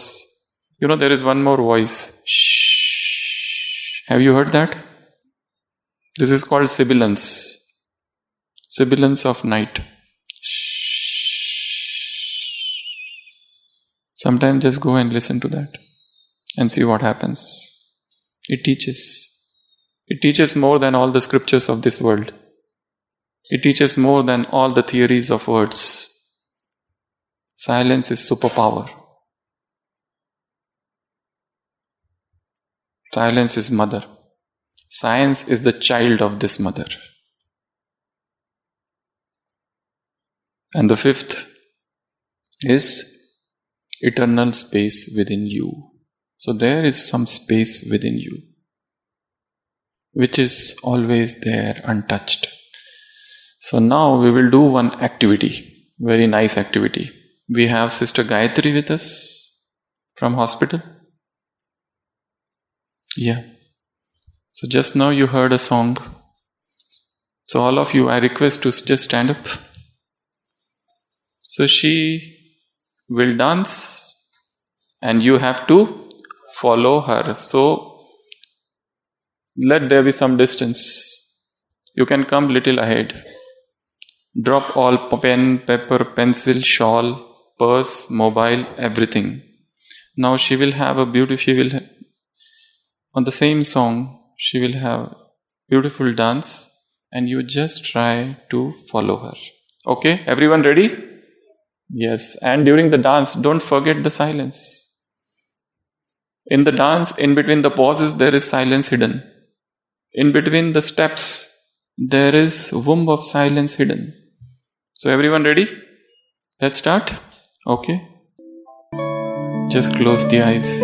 Speaker 2: There is one more voice. Shh. Have you heard that? This is called sibilance. Sibilance of night. Shh. Sometimes just go and listen to that and see what happens. It teaches. It teaches more than all the scriptures of this world. It teaches more than all the theories of words. Silence is superpower. Silence is mother. Science is the child of this mother. And the fifth is eternal space within you. So there is some space within you, which is always there untouched. So now we will do one activity, very nice activity. We have Sister Gayatri with us from hospital. Yeah. So just now you heard a song. So all of you, I request to just stand up. So she will dance and you have to follow her. So let there be some distance. You can come little ahead. Drop all pen, paper, pencil, shawl, purse, mobile, everything. Now she will have on the same song, she will have beautiful dance and you just try to follow her. Okay, everyone ready? Yes, and during the dance, don't forget the silence. In the dance, in between the pauses, there is silence hidden. In between the steps, there is womb of silence hidden. So everyone ready? Let's start. Okay. Just close the eyes.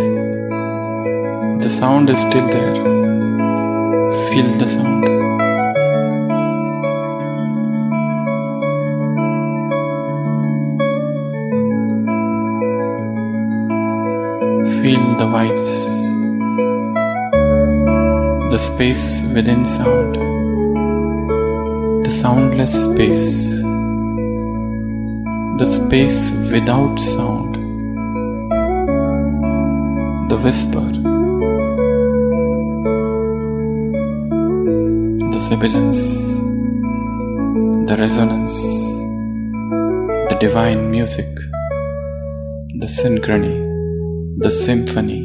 Speaker 2: The sound is still there. Feel the sound. Feel the vibes. The space within sound. The soundless space. The space without sound. The whisper. The sibilance. The resonance. The divine music. The synchrony. The symphony.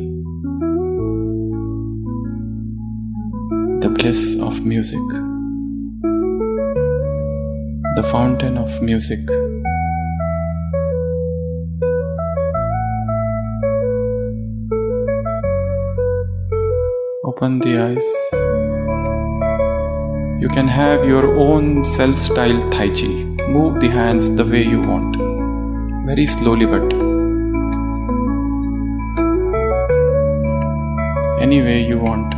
Speaker 2: bliss of music, the fountain of music. Open the eyes. You can have your own self-styled Tai Chi. Move the hands the way you want. Very slowly but any way you want.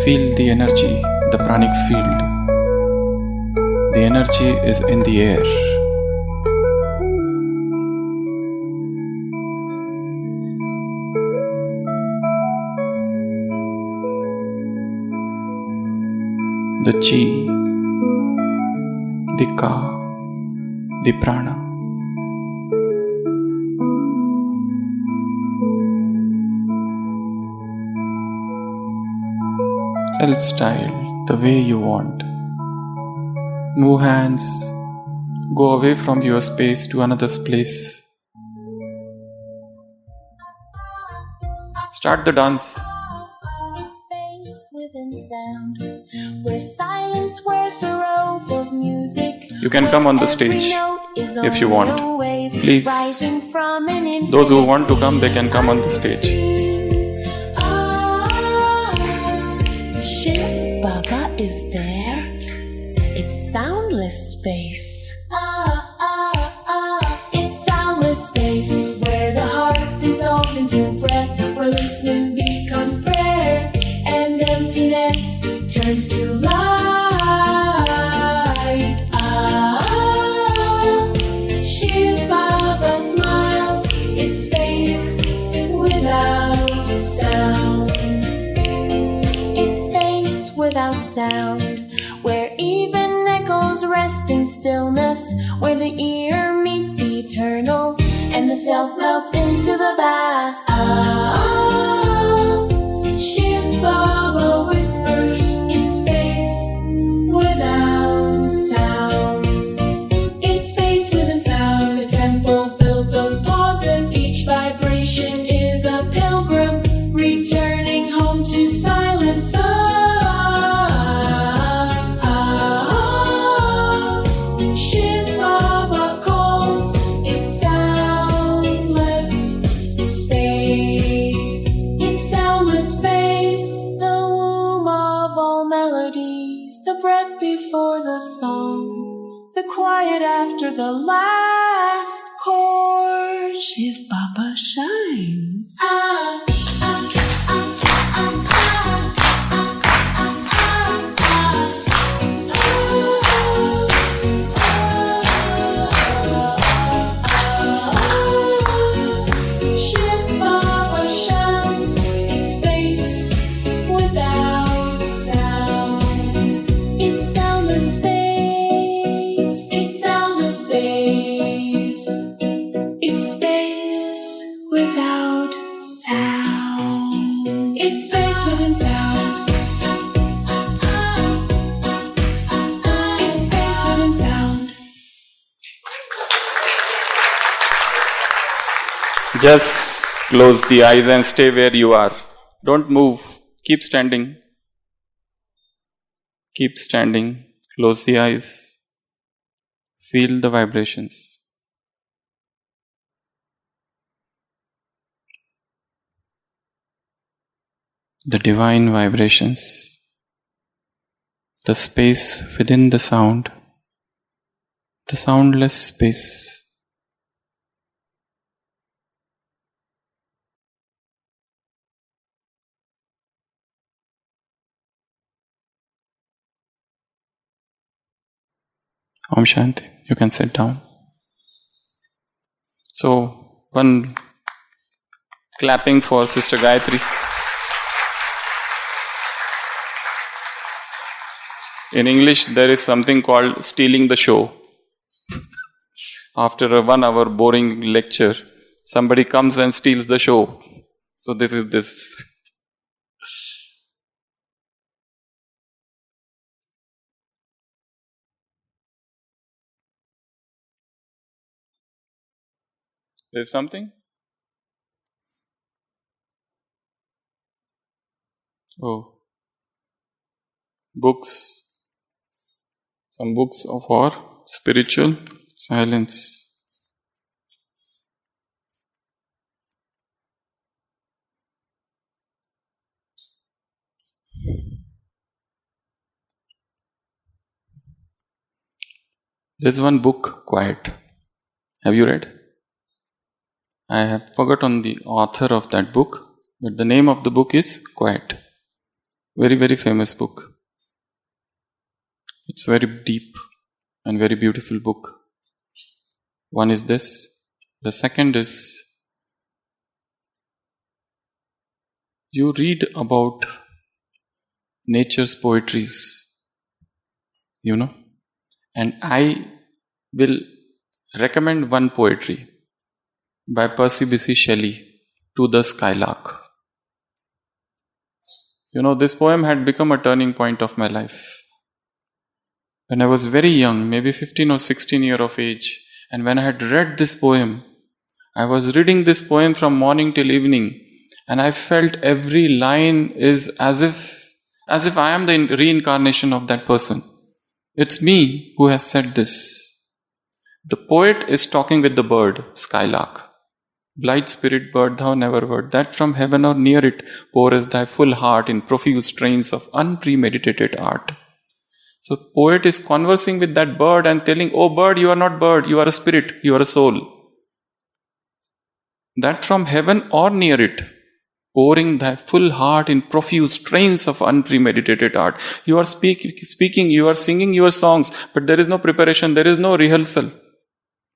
Speaker 2: Feel the energy, the pranic field. The energy is in the air. The chi, the ka, the prana. Self-style, the way you want. Move hands, go away from your space to another place. Start the dance.
Speaker 1: It's space within sound, where silence wears the robe of music.
Speaker 2: You can come on the stage if you want. Please, those who want to come, they can come on the stage.
Speaker 1: Shiv Baba is there. It's soundless space. It's soundless space where the heart dissolves into breath, where listening becomes prayer, and emptiness turns to light. Shiv Baba smiles. It's space without sound. It's space without sound, where even echoes rest in stillness, where the ear meets the eternal, and the self melts into the vast. Shiv Baba whispers. It's space without sound. It's space within sound, a temple built of pauses. Each vibration is a pilgrim returning home to silence. Shiv Baba calls. It's soundless space. It's soundless space, the womb of all melodies, the breath before the song, the quiet after the last chord. Shiv Baba shines. Shiv Baba shines. It's space without sound. It's soundless space. It's soundless space. It's space without sound. It's space within sound. It's space within sound.
Speaker 2: Just close the eyes and stay where you are. Don't move. Keep standing. Keep standing. Close the eyes. Feel the vibrations. The divine vibrations. The space within the sound. The soundless space. Om Shanti. You can sit down. So, one clapping for Sister Gayatri. In English, there is something called stealing the show. After a 1 hour boring lecture, somebody comes and steals the show. So this is this. There's something? Oh. books, some books for spiritual silence. There's one book, Quiet. Have you read? I have forgotten the author of that book, but the name of the book is Quiet. Very, very famous book. It's very deep and very beautiful book. One is this. The second is, you read about nature's poetries, and I will recommend one poetry by Percy Bysshe Shelley, To the Skylark. This poem had become a turning point of my life. When I was very young, maybe 15 or 16 years of age, and when I had read this poem, I was reading this poem from morning till evening, and I felt every line is as if I am the reincarnation of that person. It's me who has said this. The poet is talking with the bird, skylark. Blithe spirit bird, thou never wert, that from heaven or near it pourest thy full heart in profuse strains of unpremeditated art. So poet is conversing with that bird and telling, oh bird, you are not bird, you are a spirit, you are a soul. That from heaven or near it, pouring thy full heart in profuse strains of unpremeditated art. You are speaking, you are singing your songs, but there is no preparation, there is no rehearsal.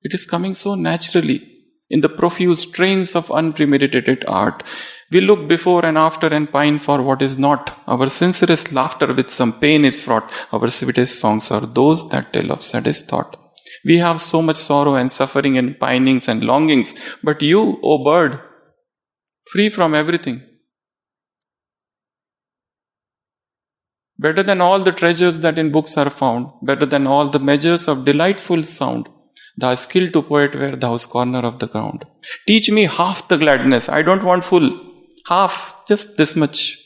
Speaker 2: It is coming so naturally in the profuse strains of unpremeditated art. We look before and after and pine for what is not. Our sincerest laughter with some pain is fraught. Our sweetest songs are those that tell of saddest thought. We have so much sorrow and suffering and pinings and longings, but you, O bird, free from everything. Better than all the treasures that in books are found, better than all the measures of delightful sound, thy skill to poet where thou's corner of the ground. Teach me half the gladness, I don't want full, half, just this much,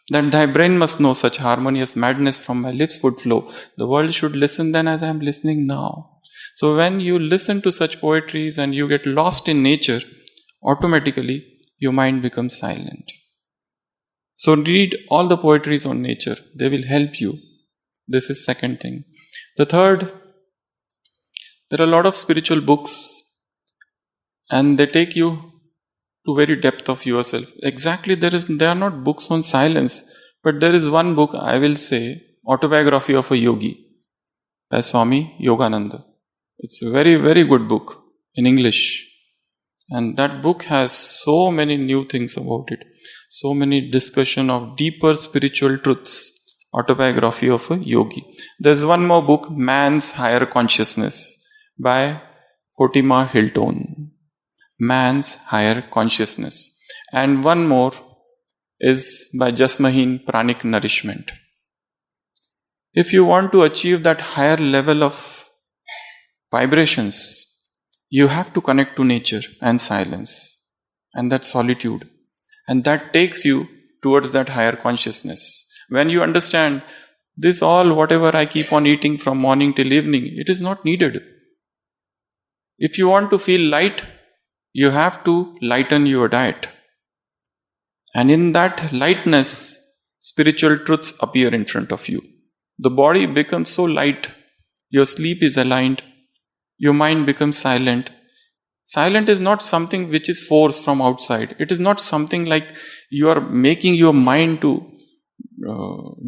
Speaker 2: that thy brain must know such harmonious madness from my lips would flow. The world should listen then as I am listening now. So when you listen to such poetries and you get lost in nature, automatically your mind becomes silent. So read all the poetries on nature. They will help you. This is second thing. The third, there are a lot of spiritual books and they take you to very depth of yourself. Exactly, they are not books on silence, but there is one book, I will say, Autobiography of a Yogi by Swami Yogananda. It's a very, very good book in English. And that book has so many new things about it. So many discussion of deeper spiritual truths. Autobiography of a Yogi. There's one more book, Man's Higher Consciousness by Hotima Hilton. Man's Higher Consciousness. And one more is by Jasmahin, Pranic Nourishment. If you want to achieve that higher level of vibrations, you have to connect to nature and silence and that solitude. And that takes you towards that higher consciousness. When you understand this all, whatever I keep on eating from morning till evening, it is not needed. If you want to feel light, you have to lighten your diet. And in that lightness, spiritual truths appear in front of you. The body becomes so light, your sleep is aligned, your mind becomes silent. Silent is not something which is forced from outside. It is not something like you are making your mind to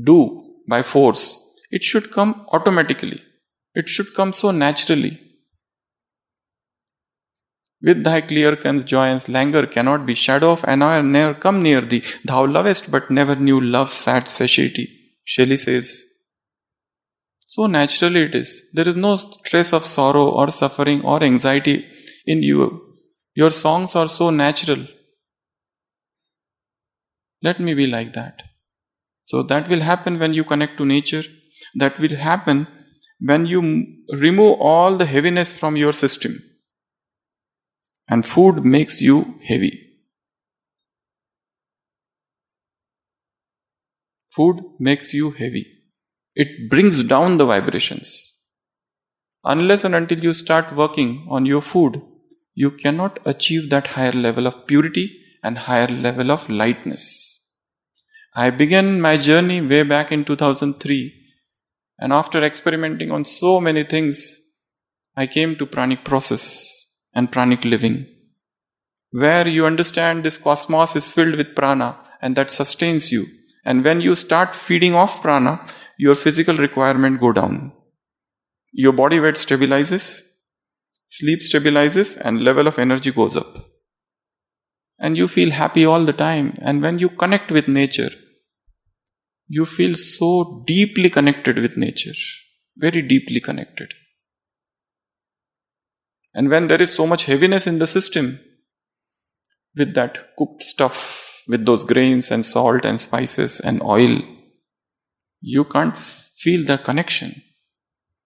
Speaker 2: do by force. It should come automatically. It should come so naturally. With thy clear comes joy and languor cannot be. Shadow of annoy ne'er come near thee. Thou lovest but never knew love's sad satiety. Shelley says. So naturally it is. There is no stress of sorrow or suffering or anxiety in you. Your songs are so natural. Let me be like that. So that will happen when you connect to nature. That will happen when you remove all the heaviness from your system. And food makes you heavy. Food makes you heavy. It brings down the vibrations. Unless and until you start working on your food, you cannot achieve that higher level of purity and higher level of lightness. I began my journey way back in 2003, and after experimenting on so many things, I came to pranic process and pranic living, where you understand this cosmos is filled with prana and that sustains you. And when you start feeding off prana, your physical requirement go down. Your body weight stabilizes, sleep stabilizes, and level of energy goes up. And you feel happy all the time. And when you connect with nature, you feel so deeply connected with nature, very deeply connected. And when there is so much heaviness in the system, with that cooked stuff, with those grains and salt and spices and oil, you can't feel the connection.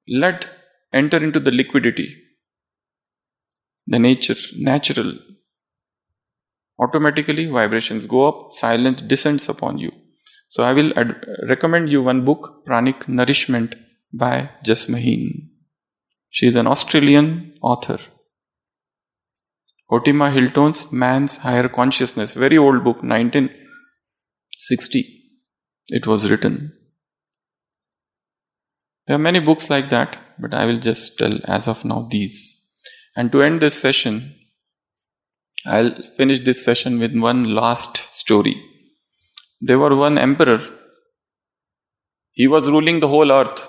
Speaker 2: Let enter into the liquidity, the natural. Automatically vibrations go up, silence descends upon you. So I will recommend you one book, Pranic Nourishment by Jasmaheen. She is an Australian author. Otima Hilton's Man's Higher Consciousness, very old book, 1960 it was written. There are many books like that, but I will just tell as of now these. And to end this session, I'll finish this session with one last story. There was one emperor. He was ruling the whole earth.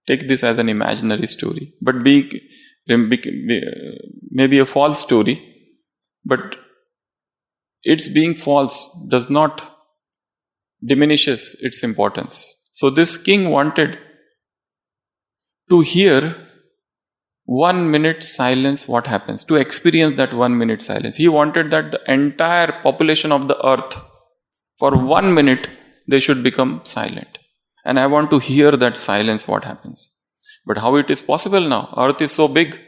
Speaker 2: Take this as an imaginary story, but maybe a false story. But its being false does not diminishes its importance. So this king wanted to hear 1 minute silence, what happens, to experience that 1 minute silence. He wanted that the entire population of the earth, for 1 minute, they should become silent. And I want to hear that silence, what happens. But how it is possible now? Earth is so big.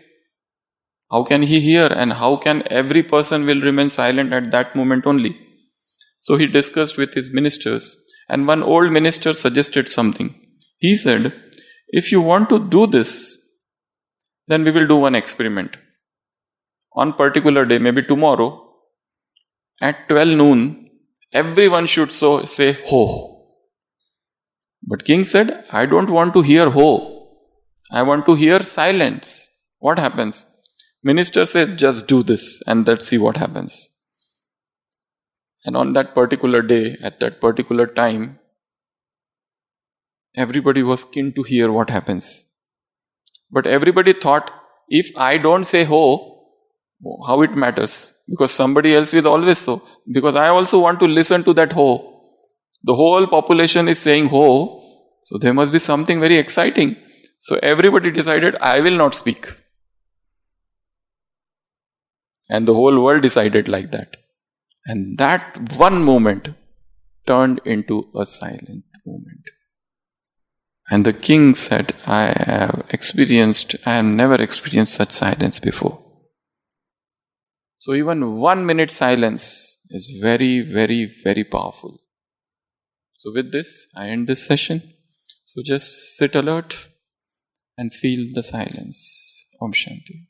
Speaker 2: How can he hear, and how can every person will remain silent at that moment only? So he discussed with his ministers, and one old minister suggested something. He said, if you want to do this, then we will do one experiment. On particular day, maybe tomorrow, at 12 noon, everyone should say ho. But king said, I don't want to hear ho. I want to hear silence. What happens? Minister said, just do this and let's see what happens. And on that particular day, at that particular time, everybody was keen to hear what happens. But everybody thought, if I don't say ho, how it matters? Because somebody else will always so. Because I also want to listen to that ho. The whole population is saying ho, so there must be something very exciting. So everybody decided, I will not speak. And the whole world decided like that. And that one moment turned into a silent moment. And the king said, I have never experienced such silence before. So even 1 minute silence is very, very, very powerful. So with this, I end this session. So just sit alert and feel the silence. Om Shanti.